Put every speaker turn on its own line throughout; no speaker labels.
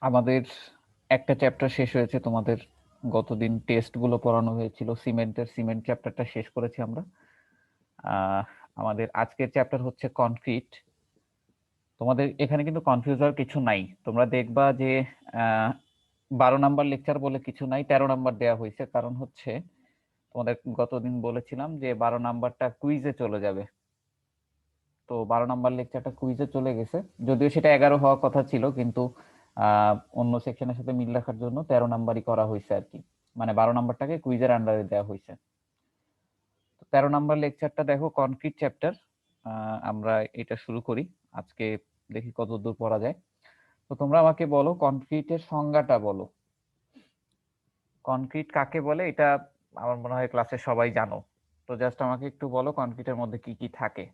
আমাদের একটা চ্যাপ্টার শেষ হয়েছে, তোমাদের গতদিন টেস্ট গুলো পড়ানো হয়েছিল, সিমেন্ট চ্যাপ্টারটা শেষ করেছি আমরা। আহ, আমাদের আজকের চ্যাপ্টার হচ্ছে কনক্রিট। তোমাদের এখানে কিন্তু কনফিউজ হওয়ার কিছু নাই, তোমরা দেখবা যে 12 নাম্বার লেকচার বলে কিছু নাই, 13 নাম্বার দেওয়া হয়েছে। কারণ হচ্ছে তোমাদের গতদিন বলেছিলাম যে 12 নাম্বারটা কুইজে চলে যাবে। তো 12 নাম্বার লেকচারটা কুইজে চলে গেছে, যদিও সেটা 11 হওয়ার কথা ছিল, কিন্তু অন্য সেকশনের সাথে মিল রাখার জন্য 13 নাম্বারই করা হয়েছে আর কি। মানে 12 নাম্বারটাকে কুইজের আন্ডারে দেওয়া হয়েছে। 13 নাম্বার লেকচারটা দেখো, কনক্রিট চ্যাপ্টার। আমরা এটা শুরু করি আজকে, দেখি কত দূর পড়া যায়। তো তোমরা আমাকে বলো, কনক্রিটের সংজ্ঞাটা বলো। কনক্রিট কাকে বলে এটা আমার মনে হয় ক্লাসে সবাই জানো। তো জাস্ট আমাকে একটু বলো কনক্রিটের মধ্যে কি কি থাকে।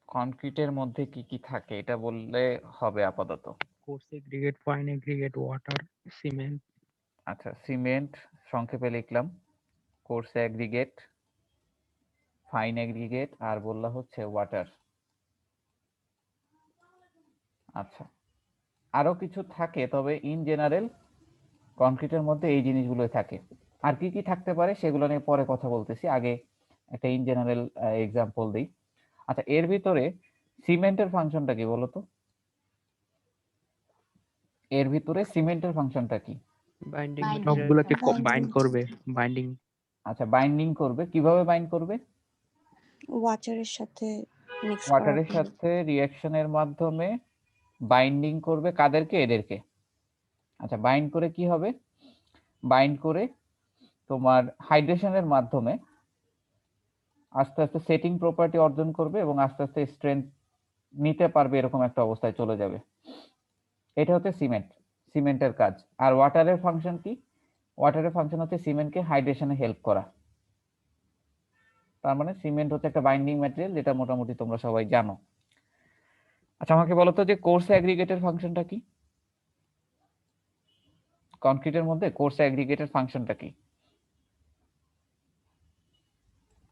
কনক্রিটের মধ্যে কি কি থাকে এটা বললে হবে আপাতত।
Course aggregate, fine aggregate, water, cement.
আচ্ছা, সিমেন্ট সংক্ষেপে লিখলাম, কোর্স অ্যাগ্রিগেট, ফাইন অ্যাগ্রিগেট, আর বললা হচ্ছে ওয়াটার। আচ্ছা, আরো কিছু থাকে, তবে ইন জেনারেল কনক্রিটের মধ্যে এই জিনিসগুলোই থাকে। আর কি কি থাকতে পারে সেগুলো নিয়ে পরে কথা বলতেছি, আগে একটা ইন জেনারেল এক্সাম্পল দিই। আচ্ছা, এর ভিতরে সিমেন্টের ফাংশনটা কি বলো তো? এর ভিতরে সিমেন্টের ফাংশনটা কি?
Binding
Binding.
সবগুলোকে বাইন্ড
Binding.
করবে, বাইন্ডিং।
আচ্ছা, বাইন্ডিং করবে, কিভাবে বাইন্ড করবে?
ওয়াটারের সাথে মিক্স করার
ওয়াটারের
পরে
সাথে রিঅ্যাকশনের মাধ্যমে বাইন্ডিং করবে কাদেরকে? এদেরকে। আচ্ছা, বাইন্ড করে কি হবে? বাইন্ড করে তোমার হাইড্রেশনের মাধ্যমে আস্তে আস্তে সেটিং প্রপার্টি অর্জন করবে এবং আস্তে আস্তে স্ট্রেংথ নিতে পারবে, এরকম একটা অবস্থায় চলে যাবে। এটা হচ্ছে সিমেন্টের কাজ। আর ওয়াটারের ফাংশন কি? ওয়াটারের ফাংশন হচ্ছে সিমেন্টকে হাইড্রেশনে হেল্প করা। তার মানে সিমেন্ট হচ্ছে একটা বাইন্ডিং ম্যাটেরিয়াল, যেটা মোটামুটি তোমরা সবাই জানো। আচ্ছা, আমাকে বলো তো যে কোর্স অ্যাগ্রিগেটের ফাংশনটা কি? কনক্রিটের মধ্যে কোর্স অ্যাগ্রিগেটের ফাংশনটা কি?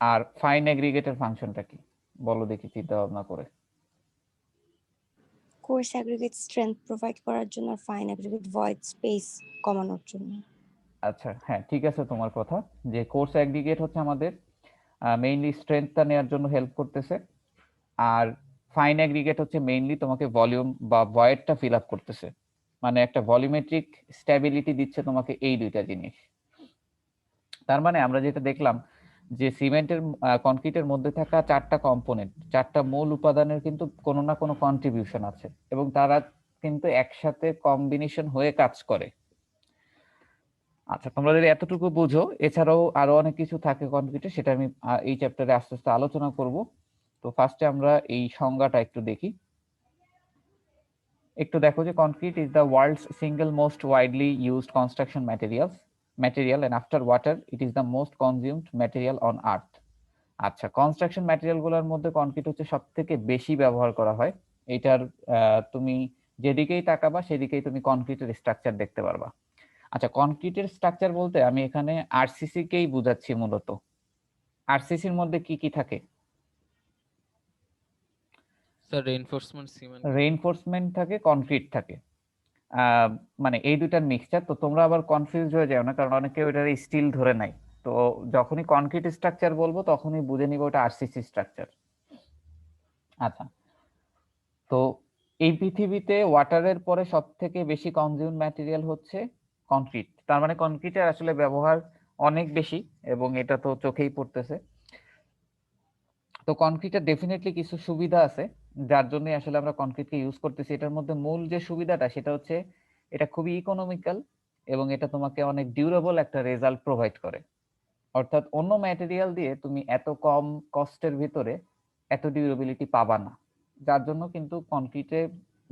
আর ফাইন অ্যাগ্রিগেটের ফাংশনটা কি? বলো দেখি চিন্তা ভাবনা করে।
কোর্স অ্যাগ্রিগেট স্ট্রেংথ প্রোভাইড করার জন্য আর ফাইন অ্যাগ্রিগেট ভয়েড স্পেস কমানোর জন্য।
আচ্ছা, হ্যাঁ ঠিক আছে তোমার কথা, যে কোর্স অ্যাগ্রিগেট হচ্ছে আমাদের মেইনলি স্ট্রেংথটা নেওয়ার জন্য হেল্প করতেছে, আর ফাইন অ্যাগ্রিগেট হচ্ছে মেইনলি তোমাকে ভলিউম বা ভয়েডটা ফিল আপ করতেছে, মানে একটা ভলিউমেট্রিক স্ট্যাবিলিটি দিচ্ছে তোমাকে, এই দুইটা জিনিস। তার মানে আমরা যেটা দেখলাম যে সিমেন্টের কনক্রিটের মধ্যে থাকা 4টা কম্পোনেন্ট, 4টা মূল উপাদানের কিন্তু কোনো না কোনো কন্ট্রিবিউশন আছে, এবং তারা কিন্তু একসাথে কম্বিনেশন হয়ে কাজ করে। আচ্ছা, তোমরা যদি এতটুকু বুঝো, এছাড়াও আরো অনেক কিছু থাকে কনক্রিটে, সেটা আমি এই চ্যাপ্টারে আস্তে আস্তে আলোচনা করব। তো ফার্স্টে আমরা এই সংজ্ঞাটা একটু দেখি। একটু দেখো যে concrete is the world's single most widely used construction material and after water it is the most consumed material on earth. আচ্ছা, কনস্ট্রাকশন ম্যাটেরিয়ালগুলোর মধ্যে কনক্রিট হচ্ছে সব থেকে বেশি ব্যবহার করা হয়। এটার তুমি যেদিকেই তাকাবা সেদিকেই তুমি কনক্রিটের স্ট্রাকচার দেখতে পারবা। আচ্ছা, কনক্রিটের স্ট্রাকচার বলতে আমি এখানে আরসিসি কেই বুঝাচ্ছি মূলত। আরসিসির মধ্যে কি কি থাকে?
Sir reinforcement cement.
রেইনফোর্সমেন্ট থাকে, কনক্রিট থাকে। মানে এই দুটার মিক্সচার। তো তোমরা আবার কনফিউজ হয়ে যাও না, কারণ অনেকে ওইটার স্টিল ধরে নাই। তো যখনই কনক্রিট স্ট্রাকচার বলবো তখনই বুঝে নিব ওটা আরসিসি স্ট্রাকচার। আচ্ছা, তো এই পৃথিবীতে ওয়াটারের পরে সব থেকে বেশি কনজিউম ম্যাটেরিয়াল হচ্ছে কনক্রিট। তার মানে কনক্রিটের আসলে ব্যবহার অনেক বেশি, এবং এটা তো চোখেই পড়তেছে। তো কনক্রিটের ডেফিনেটলি কিছু সুবিধা আছে, যার জন্য আসলে আমরা কনক্রিটকে ইউজ করতেছি। এটার মধ্যে মূল যে সুবিধাটা সেটা হচ্ছে এটা খুবই ইকোনমিক্যাল, এবং এটা তোমাকে অনেক ডিউরেবল একটা রেজাল্ট প্রোভাইড করে। অর্থাৎ অন্য ম্যাটেরিয়াল দিয়ে তুমি এত কম কস্টের ভিতরে এত ডিউরেবিলিটি পাবা না, যার জন্য কিন্তু কনক্রিটের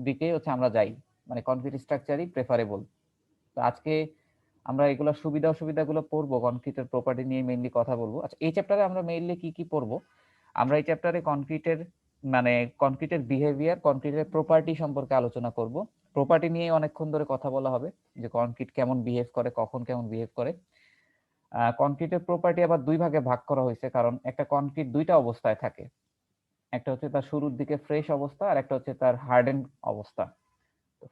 দিকেই হচ্ছে আমরা যাই, মানে কনক্রিট স্ট্রাকচারই প্রেফারেবল। তো আজকে আমরা এগুলো সুবিধা অসুবিধাগুলো পড়বো, কনক্রিটের প্রপার্টি নিয়ে মেইনলি কথা বলবো। আচ্ছা, এই চ্যাপ্টারে আমরা মেইনলি কি কি পড়বো? আমরা এই চ্যাপ্টারে কনক্রিটের বিহেভিয়ার, কনক্রিটের প্রপার্টি সম্পর্কে আলোচনা করব। প্রপার্টি নিয়ে অনেকক্ষণ ধরে কথা বলা হবে, যে কনক্রিট কেমন বিহেভ করে, কখন কেমন বিহেভ করে। কনক্রিটের প্রপার্টি আবার দুই ভাগে ভাগ করা হয়েছে, কারণ একটা কনক্রিট দুইটা অবস্থায় থাকে। একটা হচ্ছে তার শুরুর দিকে ফ্রেশ অবস্থা, আর একটা হচ্ছে তার হার্ডেন অবস্থা।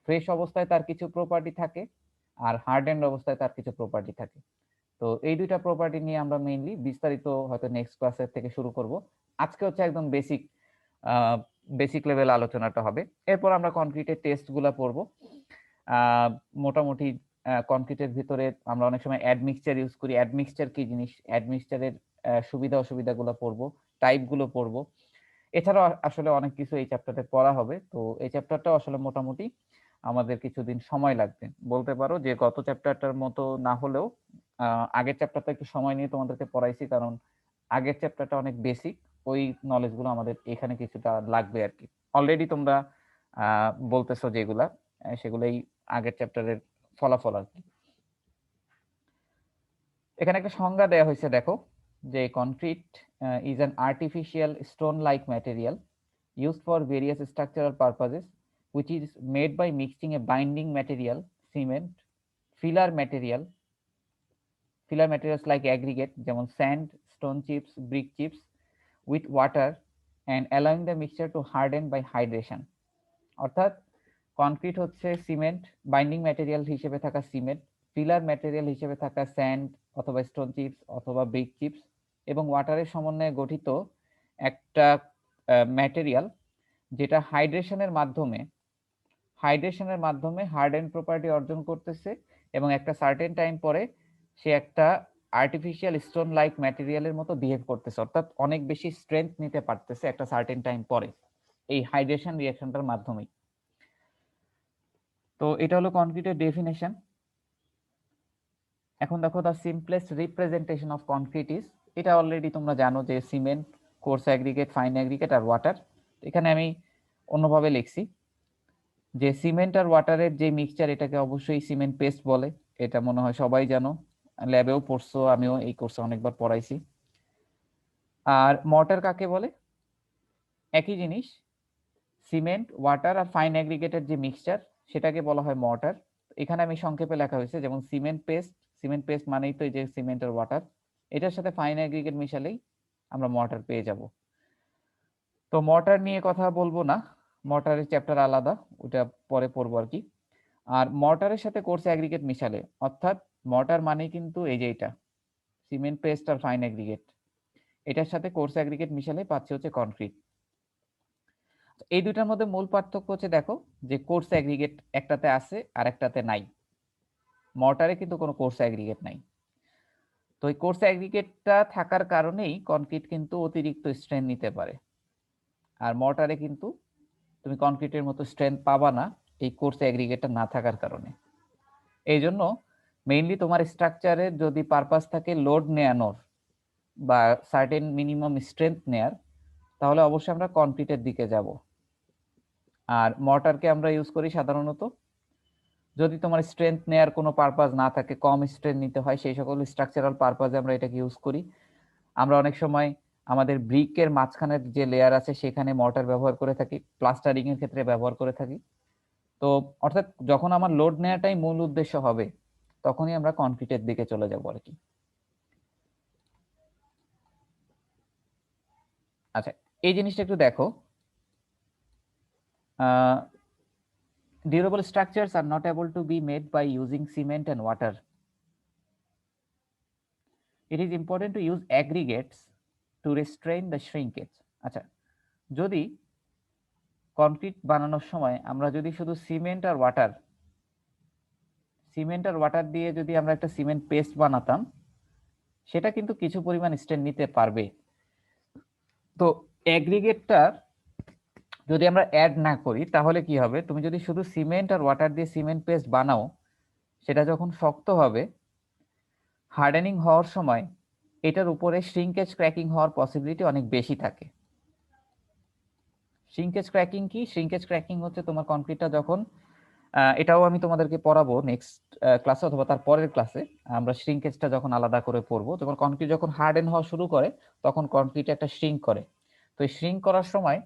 ফ্রেশ অবস্থায় তার কিছু প্রপার্টি থাকে, আর হার্ডেন্ড অবস্থায় তার কিছু প্রপার্টি থাকে। তো এই দুইটা প্রপার্টি নিয়ে আমরা মেইনলি বিস্তারিত হয়তো নেক্সট ক্লাসের থেকে শুরু করব। আজকে হচ্ছে একদম বেসিক লেভেল আলোচনাটা হবে। এরপর আমরা কনক্রিটের টেস্টগুলো পড়ব। মোটামুটি কনক্রিটের ভিতরে আমরা অনেক সময় অ্যাডমিক্সচার ইউজ করি। অ্যাডমিক্সচার কি জিনিস, অ্যাডমিক্সচারের সুবিধা অসুবিধাগুলো পড়ব, টাইপগুলো পড়ব। এছাড়াও আসলে অনেক কিছু এই চ্যাপ্টারে পড়া হবে। তো এই চ্যাপ্টারটা আসলে মোটামুটি আমাদের কিছুদিন সময় লাগবে, বলতে পারো যে গত চ্যাপ্টারটার মতো না হলেও আগের চ্যাপ্টারটা একটু সময় নিয়ে তোমাদেরকে পড়াইছি, কারণ আগের চ্যাপ্টারটা অনেক বেসিক, ওই নলেজগুলো আমাদের এখানে কিছুটা লাগবে আর কি। অলরেডি তোমরা বলতেছো যেগুলা, সেগুলোই আগের চ্যাপ্টারের ফলাফল আর কি। এখানে একটা সংজ্ঞা দেওয়া হয়েছে, দেখো যে concrete is an artificial stone like material used for various structural purposes, which is made by mixing a binding material, cement, filler materials like aggregate, যেমন sand, stone chips, brick chips, with water, and allowing the mixture to harden by hydration. অর্থাৎ concrete হচ্ছে cement, binding material হিসেবে থাকা cement, filler material হিসেবে থাকা sand অথবা stone chips অথবা brick chips, এবং ওয়াটারের সমন্বয়ে গঠিত একটা ম্যাটেরিয়াল, যেটা হাইড্রেশনের মাধ্যমে হার্ডেন প্রপার্টি অর্জন করতেছে, এবং একটা সার্টেন টাইম পরে সে একটা আর্টিফিশিয়াল স্টোন লাইক ম্যাটেরিয়ালের মতো বিহেভ করতেছে, অর্থাৎ অনেক বেশি স্ট্রেংথ নিতে পারতেছে একটা সার্টেন টাইম পরে এই হাইড্রেশন রিঅ্যাকশনটার মাধ্যমেই। তো এটা হলো কনক্রিটের ডেফিনেশন। এখন দেখো the simplest representation of concrete is, এটা অলরেডি তোমরা জানো যে cement, coarse aggregate, fine aggregate আর ওয়াটার। এখানে আমি অন্যভাবে লিখছি যে সিমেন্ট আর ওয়াটারের যে মিক্সচার, এটাকে অবশ্যই সিমেন্ট পেস্ট বলে। এটা মনে হয় সবাই জানো, ল্যাবেও পড়ছো, আমিও এই কোর্সে অনেকবার পড়াইছি। আর মর্টার কাকে বলে? একই জিনিস, সিমেন্ট, ওয়াটার আর ফাইন অ্যাগ্রিগেটের যে মিক্সচার, সেটাকে বলা হয় মর্টার। এখানে আমি সংক্ষেপে লেখা হয়েছে, যেমন সিমেন্ট পেস্ট মানেই তো এই যে সিমেন্ট আর ওয়াটার, এটার সাথে ফাইন অ্যাগ্রিগেট মিশালেই আমরা মর্টার পেয়ে যাব। তো মর্টার নিয়ে কথা বলবো না, মর্টারের চ্যাপ্টার আলাদা, ওটা পরে পড়বো আর কি। আর মর্টারের সাথে কোর্স অ্যাগ্রিগেট মিশালে, অর্থাৎ মর্টার মানে কিন্তু এই যে এটা সিমেন্ট পেস্ট আর ফাইন অ্যাগ্রিগেট, এটার সাথে কোর্স অ্যাগ্রিগেট মিশালে পাচ্ছে হচ্ছে কনক্রিট। এই দুইটার মধ্যে মূল পার্থক্য হচ্ছে, দেখো যে কোর্স অ্যাগ্রিগেট একটাতে আছে আর একটাতে নাই। মর্টারে কিন্তু কোনো কোর্স অ্যাগ্রিগেট নাই। তো এই কোর্স অ্যাগ্রিগেটটা থাকার কারণেই কনক্রিট কিন্তু অতিরিক্ত স্ট্রেংথ নিতে পারে, আর মর্টারে কিন্তু তুমি কনক্রিটের মতো স্ট্রেংথ পাবা না এই কোর্স অ্যাগ্রিগেটটা না থাকার কারণে। এই জন্য মেইনলি তোমার স্ট্রাকচারের যদি পারপাস থাকে লোড নেয়ানোর বা সার্টেন মিনিমাম স্ট্রেংথ নেয়ার, তাহলে অবশ্যই আমরা কনক্রিটের দিকে যাব। আর মর্টারকে আমরা ইউজ করি সাধারণত যদি তোমার স্ট্রেংথ নেয়ার কোনো পারপাস না থাকে, কম স্ট্রেংথ নিতে হয়, সেই সকল স্ট্রাকচারাল পারপাসে আমরা এটাকে ইউজ করি। আমরা অনেক সময় আমাদের ব্রিকের মাঝখানের যে লেয়ার আছে সেখানে মর্টার ব্যবহার করে থাকি, প্লাস্টারিং এর ক্ষেত্রে ব্যবহার করে থাকি। তো অর্থাৎ যখন আমার লোড নেওয়াটাই মূল উদ্দেশ্য হবে, তখনই আমরা কনক্রিটের দিকে চলে যাব আর কি। আচ্ছা, এই জিনিসটা একটু দেখো, durable structures are not able to be made by using cement and water. It is important to use aggregates to restrain the shrinkage. আচ্ছা, যদি কনক্রিট বানানোর সময় আমরা যদি শুধু সিমেন্ট আর ওয়াটার দিয়ে যদি আমরা একটা সিমেন্ট পেস্ট বানাতাম, সেটা কিন্তু কিছু পরিমাণ স্ট্রেন নিতে পারবে। তো অ্যাগ্রিগেটটা যদি আমরা অ্যাড না করি, তাহলে কি হবে, তুমি যদি শুধু সিমেন্ট আর ওয়াটার দিয়ে সিমেন্ট পেস্ট বানাও, সেটা যখন শক্ত হবে, হার্ডেনিং হওয়ার সময় এটার উপরে শ্রিঙ্কেজ ক্র্যাকিং হওয়ার পসিবিলিটি অনেক বেশি থাকে। শ্রিঙ্কেজ ক্র্যাকিং কি? শ্রিঙ্কেজ ক্র্যাকিং হচ্ছে তোমার কনক্রিটটা যখন, এটাও আমি তোমাদেরকে পড়াবো নেক্সট ক্লাসে অথবা তার পরের ক্লাসে, আমরা শ্রিঙ্কেজটা যখন আলাদা করে পড়বো। তোমার কনক্রিট যখন হার্ডেন হওয়া শুরু করে, তখন কনক্রিট একটা শ্রিঙ্ক করে। তো এই শ্রিঙ্ক করার সময়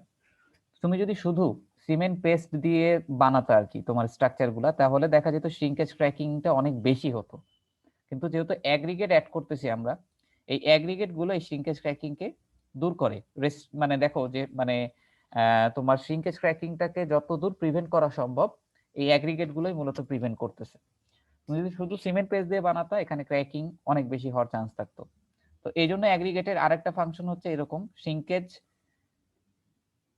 তুমি যদি শুধু সিমেন্ট পেস্ট দিয়ে বানাতে আর কি তোমার স্ট্রাকচারগুলো, তাহলে দেখা যেত শ্রিঙ্কেজ ক্র্যাকিংটা অনেক বেশি হতো। কিন্তু যেহেতু অ্যাগ্রিগেট অ্যাড করতেছি আমরা, এই অ্যাগ্রিগেট গুলো এই শ্রিঙ্কেজ ক্র্যাকিংকে দূর করে। মানে দেখো যে মানে তোমার শ্রিঙ্কেজ ক্র্যাকিংটাকে যত দূর প্রিভেন্ট করা সম্ভব এই অ্যাগ্রিগেট গুলোই মূলত প্রিভেন্ট করতেছে। তুমি যদি শুধু সিমেন্ট পেস্ট দিয়ে বানাতা এখানে ক্র্যাকিং অনেক বেশি হওয়ার চান্স থাকতো। তো এই জন্য অ্যাগ্রিগেটের আরেকটা ফাংশন হচ্ছে এরকম শ্রিঙ্কেজ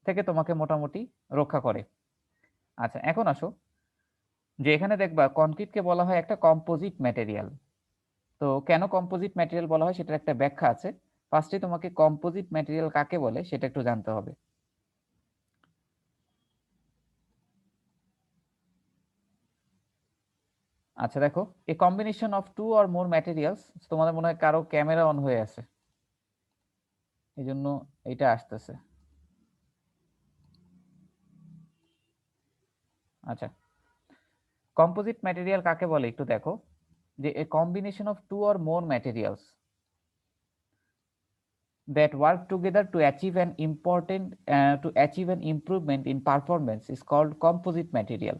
থেকে তোমাকে মোটামুটি রক্ষা করে। আচ্ছা এখন আসো যে এখানে দেখবা কনক্রিটকে বলা হয় একটা কম্পোজিট ম্যাটেরিয়াল। তো কেন কম্পোজিট ম্যাটেরিয়াল বলা হয় সেটার একটা ব্যাখ্যা আছে। ফার্স্টে তোমাকে কম্পোজিট ম্যাটেরিয়াল কাকে বলে সেটা একটু জানতে হবে। আচ্ছা দেখো a combination of two or more materials, তোমাদের মনে হয় কারো ক্যামেরা অন হয়ে আছে এই জন্য এটা আসতেছে। আচ্ছা কম্পোজিট ম্যাটেরিয়াল কাকে বলে একটু দেখো, যে a combination of two or more materials that work together to achieve an improvement in performance is called composite material.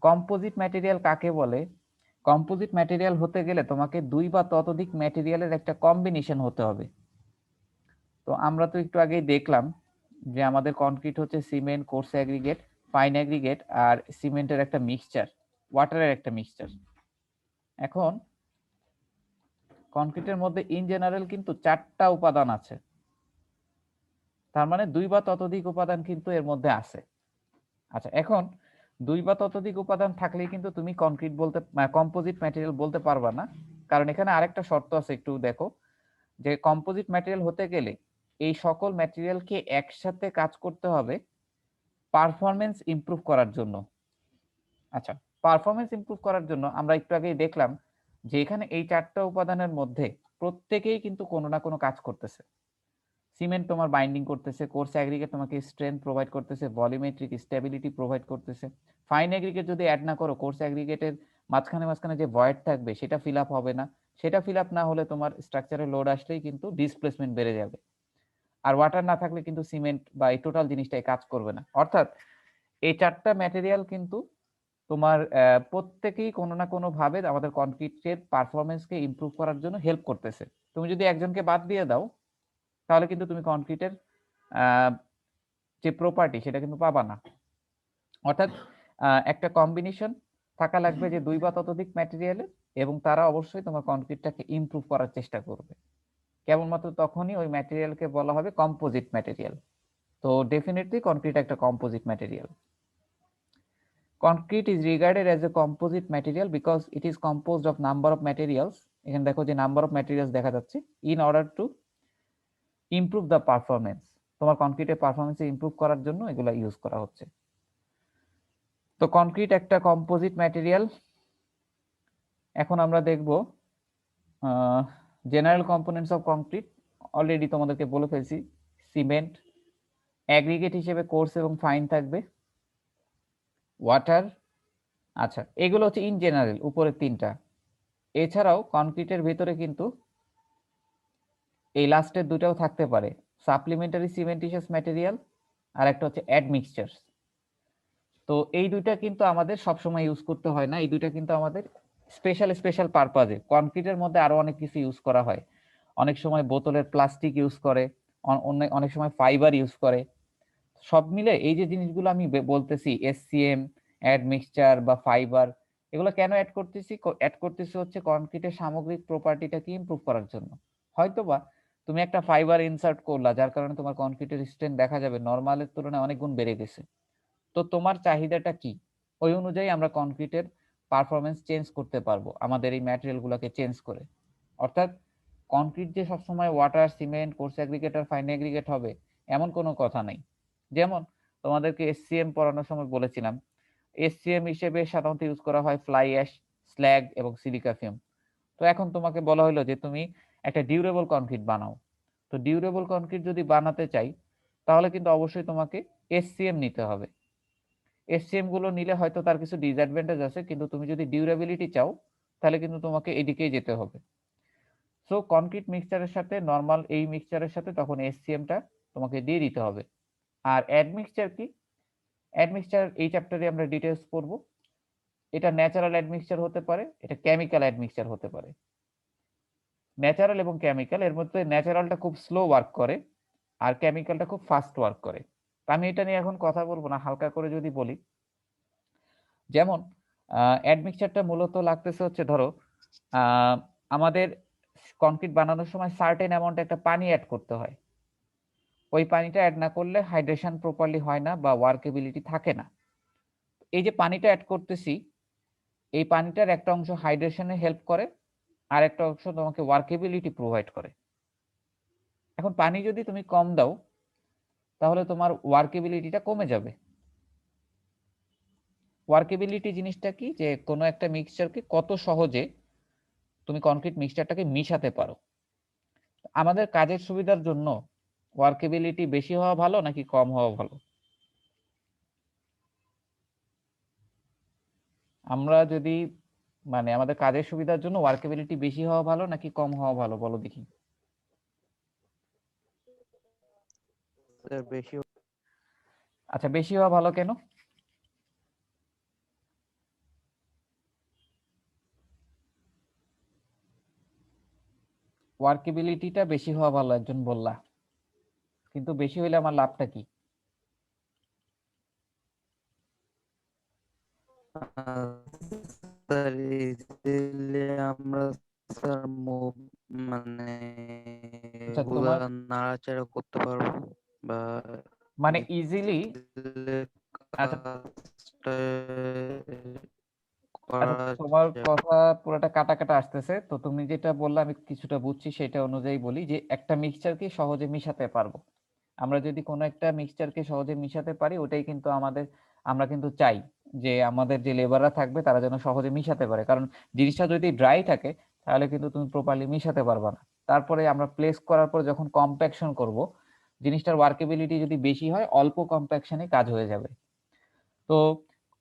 Composite material কাকে বলে? কম্পোজিট ম্যাটেরিয়াল হতে গেলে তোমাকে দুই বা ততোধিক ম্যাটেরিয়ালের একটা কম্বিনেশন হতে হবে। তো আমরা তো একটু আগেই দেখলাম যে আমাদের কনক্রিট হচ্ছে cement, coarse aggregate, fine aggregate আর সিমেন্টের একটা মিক্সচার, ওয়াটারের একটা মিক্সচার। এখন কনক্রিটের মধ্যে ইন জেনারেল কিন্তু 4টা উপাদান আছে, তার মানে দুই বা ততোধিক উপাদান কিন্তু এর মধ্যে আছে। আচ্ছা এখন দুই বা ততোধিক উপাদান থাকলেই কিন্তু তুমি কনক্রিট বলতে কম্পোজিট ম্যাটেরিয়াল বলতে পারবা না, কারণ এখানে আরেকটা শর্ত আছে একটু দেখো, যে কম্পোজিট ম্যাটেরিয়াল হতে গেলে এই সকল ম্যাটেরিয়ালকে একসাথে কাজ করতে হবে পারফরমেন্স ইমপ্রুভ করার জন্য। আচ্ছা পারফরমেন্স ইমপ্রুভ করার জন্য আমরা একটু আগেই দেখলাম যে এখানে এই 4টা উপাদানের মধ্যে প্রত্যেকেই কিন্তু কোনো না কোনো কাজ করতেছে। সিমেন্ট তোমার বাইন্ডিং করতেছে, কোর্স অ্যাগ্রিগেট তোমাকে স্ট্রেংথ প্রোভাইড করতেছে, ভলিউমেট্রিক স্টেবিলিটি প্রোভাইড করতেছে। ফাইন অ্যাগ্রিগেট যদি অ্যাড না করো কোর্স অ্যাগ্রিগেটের মাঝখানে যে ভয়েড থাকবে সেটা ফিল আপ হবে না, সেটা ফিল আপ না হলে তোমার স্ট্রাকচারে লোড আসলেই কিন্তু ডিসপ্লেসমেন্ট বেড়ে যাবে। আর ওয়াটার না থাকলে কিন্তু সিমেন্ট বা এই টোটাল জিনিসটাই কাজ করবে না। অর্থাৎ এই 4টা ম্যাটেরিয়াল কিন্তু তোমার প্রত্যেকেই কোনো না কোনো ভাবে আমাদের কনক্রিটের পারফরমেন্সকে ইমপ্রুভ করার জন্য হেল্প করতেছে। তুমি যদি একজনকে বাদ দিয়ে দাও তাহলে কিন্তু তুমি কনক্রিটের যে প্রপার্টি সেটা কিন্তু পাবা না। অর্থাৎ একটা কম্বিনেশন থাকা লাগবে যে দুই বা ততোধিক ম্যাটেরিয়ালের, এবং তারা অবশ্যই তোমার কনক্রিটটাকে ইমপ্রুভ করার চেষ্টা করবে। কেবলমাত্র তখনই ওই ম্যাটেরিয়ালকে বলা হবে কম্পোজিট ম্যাটেরিয়াল। তো ডেফিনেটলি কনক্রিট একটা composite material. Concrete is regarded as a composite material because it is composed of number of materials, এখানে দেখো যে নাম্বার অফ ম্যাটেরিয়ালস দেখা যাচ্ছে, in order to improve the performance, তোমার কনক্রিটের পারফরমেন্স ইমপ্রুভ করার জন্য এগুলা ইউজ করা হচ্ছে। তো কনক্রিট একটা কম্পোজিট ম্যাটেরিয়াল। এখন আমরা দেখব general components of concrete. Already তোমাদেরকে বলে ফেলছি, সিমেন্ট, অ্যাগ্রিগেট হিসেবে কোর্স এবং ফাইন থাকবে, ওয়াটার। আচ্ছা এগুলো হচ্ছে ইন জেনারেল উপরের 3টা। এছাড়াও কনক্রিটের ভিতরে কিন্তু এই লাস্টের 2টাও থাকতে পারে, সাপ্লিমেন্টারি সিমেন্টিশিয়াস ম্যাটেরিয়াল আর একটা হচ্ছে অ্যাডমিক্সচারস। তো এই 2টা কিন্তু আমাদের সবসময় ইউজ করতে হয় না, এই 2টা কিন্তু আমাদের স্পেশাল পারপাজে। কনক্রিটের মধ্যে আরো অনেক কিছু ইউজ করা হয়, অনেক সময় বোতলের প্লাস্টিক ইউজ করে, অনেক সময় ফাইবার ইউজ করে। সব মিলে এই যে জিনিসগুলো আমি বলতেছি এসসিএম, অ্যাডমিক্সচার বা ফাইবার, এগুলো কেন অ্যাড করতেছি হচ্ছে কনক্রিটের সামগ্রিক প্রপার্টিটাকে ইমপ্রুভ করার জন্য। হয়তোবা তুমি একটা ফাইবার ইনসার্ট করলা যার কারণে তোমার কনক্রিটের স্ট্রেংথ দেখা যাবে নরমালের তুলনায় অনেক গুণ বেড়ে গেছে। তো তোমার চাহিদাটা কি, ওই অনুযায়ী আমরা কনক্রিটের পারফরমেন্স চেঞ্জ করতে পারবো আমাদের এই ম্যাটেরিয়ালগুলোকে চেঞ্জ করে। অর্থাৎ কনক্রিট যে সবসময় ওয়াটার, সিমেন্ট, কোর্স অ্যাগ্রিগেট আর ফাইন অ্যাগ্রিগেট হবে এমন কোনো কথা নাই। যেমন তোমাদেরকে এসসিএম পড়ানোর সময় বলেছিলাম, এসসিএম হিসেবে সাধারণত ইউজ করা হয় ফ্লাই অ্যাশ, স্ল্যাগ এবং সিলিকা ফিল্ম। তো এখন তোমাকে বলা হলো যে তুমি একটা ডিউরেবল কনক্রিট বানাও। তো ডিউরেবল কনক্রিট যদি বানাতে চাই তাহলে কিন্তু অবশ্যই তোমাকে এসসিএম নিতে হবে। এসসিএম গুলো নিলে হয়তো তার কিছু ডিসঅ্যাডভান্টেজ আছে, কিন্তু তুমি যদি ডিউরেবিলিটি চাও তাহলে কিন্তু তোমাকে এদিকেই যেতে হবে। সো কনক্রিট মিক্সচারের সাথে নরমাল এই মিক্সচারের সাথে তখন এসসিএমটা তোমাকে দিয়ে দিতে হবে। আর অ্যাডমিক্সচার কি? অ্যাডমিক্সচার এই চ্যাপ্টারে আমরা ডিটেইলস পড়ব। এটা ন্যাচারাল অ্যাডমিক্সচার হতে পারে, এটা কেমিক্যাল অ্যাডমিক্সচার হতে পারে। ন্যাচারাল এবং কেমিক্যাল, এর মধ্যে ন্যাচারালটা খুব স্লো ওয়ার্ক করে, আর কেমিক্যালটা খুব ফাস্ট ওয়ার্ক করে। তো আমি এটা নিয়ে এখন কথা বলবো না, হালকা করে যদি বলি, যেমন অ্যাডমিক্সচারটা মূলত লাগতেছে হচ্ছে ধরো আমাদের কনক্রিট বানানোর সময় সার্টেন অ্যামাউন্ট একটা পানি অ্যাড করতে হয়। ওই পানিটা অ্যাড না করলে হাইড্রেশন প্রপারলি হয় না বা ওয়ার্কেবিলিটি থাকে না। এই যে পানিটা অ্যাড করতেছি, এই পানিটার একটা অংশ হাইড্রেশনে হেল্প করে, আর একটা অংশ তোমাকে ওয়ার্কেবিলিটি প্রোভাইড করে। এখন পানি যদি তুমি কম দাও তাহলে তোমার ওয়ার্কেবিলিটিটা কমে যাবে। ওয়ার্কেবিলিটি জিনিসটা কি, যে কোনো একটা মিক্সচারকে কত সহজে তুমি কনক্রিট মিক্সচারটাকে মিশাতে পারো। আমাদের কাজের সুবিধার জন্য ওয়ার্কেবিলিটি বেশি হওয়া ভালো নাকি কম হওয়া ভালো? আমরা যদি মানে আমাদের কাজের সুবিধার জন্য ওয়ার্কেবিলিটি বেশি হওয়া ভালো নাকি কম হওয়া ভালো, বলো দেখি।
স্যার বেশি।
আচ্ছা, বেশি হওয়া ভালো কেন? ওয়ার্কেবিলিটিটা বেশি হওয়া ভালো একজন বললা, কিন্তু বেশি হইলে আমার লাভটা কি?
স্যার ইজিলি আমরা স্যার মানে
আচ্ছা,
ওগুলা নাড়াচাড়া করতে পারবো বা
মানে ইজিলি, আচ্ছা
কাজটা
আচ্ছা,
করা
তোমার
যাবে।
কথা পুরোটা কাটা কাটা আসতেছে, তো তুমি যেটা বললে আমি কিছুটা বুঝছি, সেটা অনুযায়ী বলি যে একটা মিক্সচারকে সহজে মিশাতে পারবো। আমরা যদি কোনো একটা মিক্সচারকে সহজে মিশাতে পারি, ওটাই কিন্তু আমরা কিন্তু চাই যে আমাদের যে লেবাররা থাকবে তারা যেন সহজে মিশাতে পারে। কারণ জিনিসটা যদি ড্রাই থাকে তাহলে কিন্তু তুমি প্রপারলি মিশাতে পারবা না। তারপরে আমরা প্লেস করার পর যখন কম্প্যাকশন করব, জিনিসটার ওয়ার্কেবিলিটি যদি বেশি হয়, অল্প কম্প্যাকশনে কাজ হয়ে যাবে। তো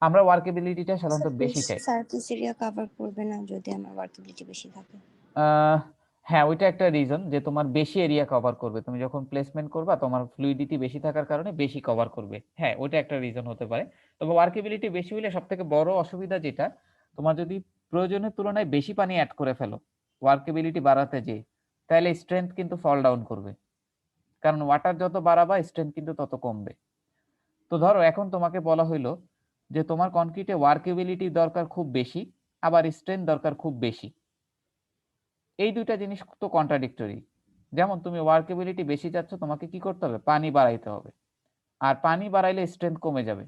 আমরা ওয়ার্কেবিলিটিটা সাধারণত বেশি চাই।
সার্ফেস এরিয়া কভার করবে না যদি আমার ওয়ার্কেবিলিটি বেশি থাকে?
আহ হ্যাঁ, ওইটা একটা রিজন যে তোমার বেশি এরিয়া কভার করবে। তুমি যখন প্লেসমেন্ট করবা তোমার ফ্লুইডিটি বেশি থাকার কারণে বেশি কভার করবে। হ্যাঁ, ওইটা একটা রিজন হতে পারে। তবে ওয়ার্কেবিলিটি বেশি হলে সবথেকে বড় অসুবিধা যেটা, তোমার যদি প্রয়োজনের তুলনায় বেশি পানি অ্যাড করে ফেলো ওয়ার্কেবিলিটি বাড়াতে যেয়ে, তাহলে স্ট্রেংথ কিন্তু ফল ডাউন করবে। কারণ ওয়াটার যত বাড়াবা স্ট্রেংথ কিন্তু তত কমবে। তো ধরো এখন তোমাকে বলা হইলো যে তোমার কনক্রিটে ওয়ার্কেবিলিটি দরকার খুব বেশি, আবার স্ট্রেংথ দরকার খুব বেশি। এই দুইটা জিনিস তো কন্ট্রাডিক্টরি। যেমন তুমি ওয়ার্কেবিলিটি বেশি চাচ্ছ, তোমাকে কি করতে হবে? পানি বাড়াইতে হবে, আর পানি বাড়াইলে স্ট্রেংথ কমে যাবে।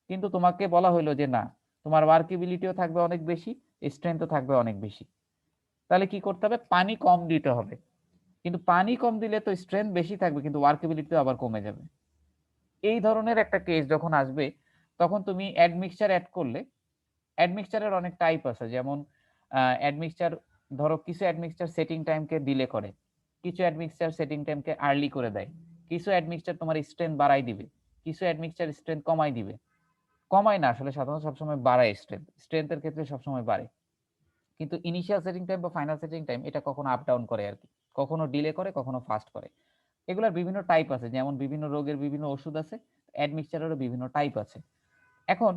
কিন্তু তোমাকে বলা হলো যে না, তোমার ওয়ার্কেবিলিটিও থাকবে অনেক বেশি, স্ট্রেংথও থাকবে অনেক বেশি। তাহলে কি করতে হবে? পানি কম দিতে হবে। কিন্তু পানি কম দিলে তো স্ট্রেংথ বেশি থাকবে কিন্তু ওয়ার্কেবিলিটিও আবার কমে যাবে। এই ধরনের একটা কেস যখন আসবে, তখন তুমি অ্যাডমিক্সচার অ্যাড করলে, অ্যাডমিক্সচারের অনেক টাইপ আছে। যেমন অ্যাডমিক্সচার, ধরো কিছু অ্যাডমিক্সচার সেটিং টাইমকে ডিলে করে, কিছু অ্যাডমিক্সচার সেটিং টাইমকে আর্লি করে দেয়, কিছু অ্যাডমিক্সচার তোমার স্ট্রেংথ বাড়াই দিবে, কিছু অ্যাডমিক্সচার স্ট্রেংথ কমাই দিবে। কমায় না, আসলে সাধারণত সবসময় বাড়ায়, স্ট্রেংথের ক্ষেত্রে সবসময় বাড়ে। কিন্তু ইনিশিয়াল সেটিং টাইম বা ফাইনাল সেটিং টাইম এটা কখনো আপ ডাউন করে আর কি, কখনো ডিলে করে, কখনো ফাস্ট করে। এগুলোর বিভিন্ন টাইপ আছে, যেমন বিভিন্ন রোগের বিভিন্ন ওষুধ আছে, অ্যাডমিক্সচারেরও বিভিন্ন টাইপ আছে। এখন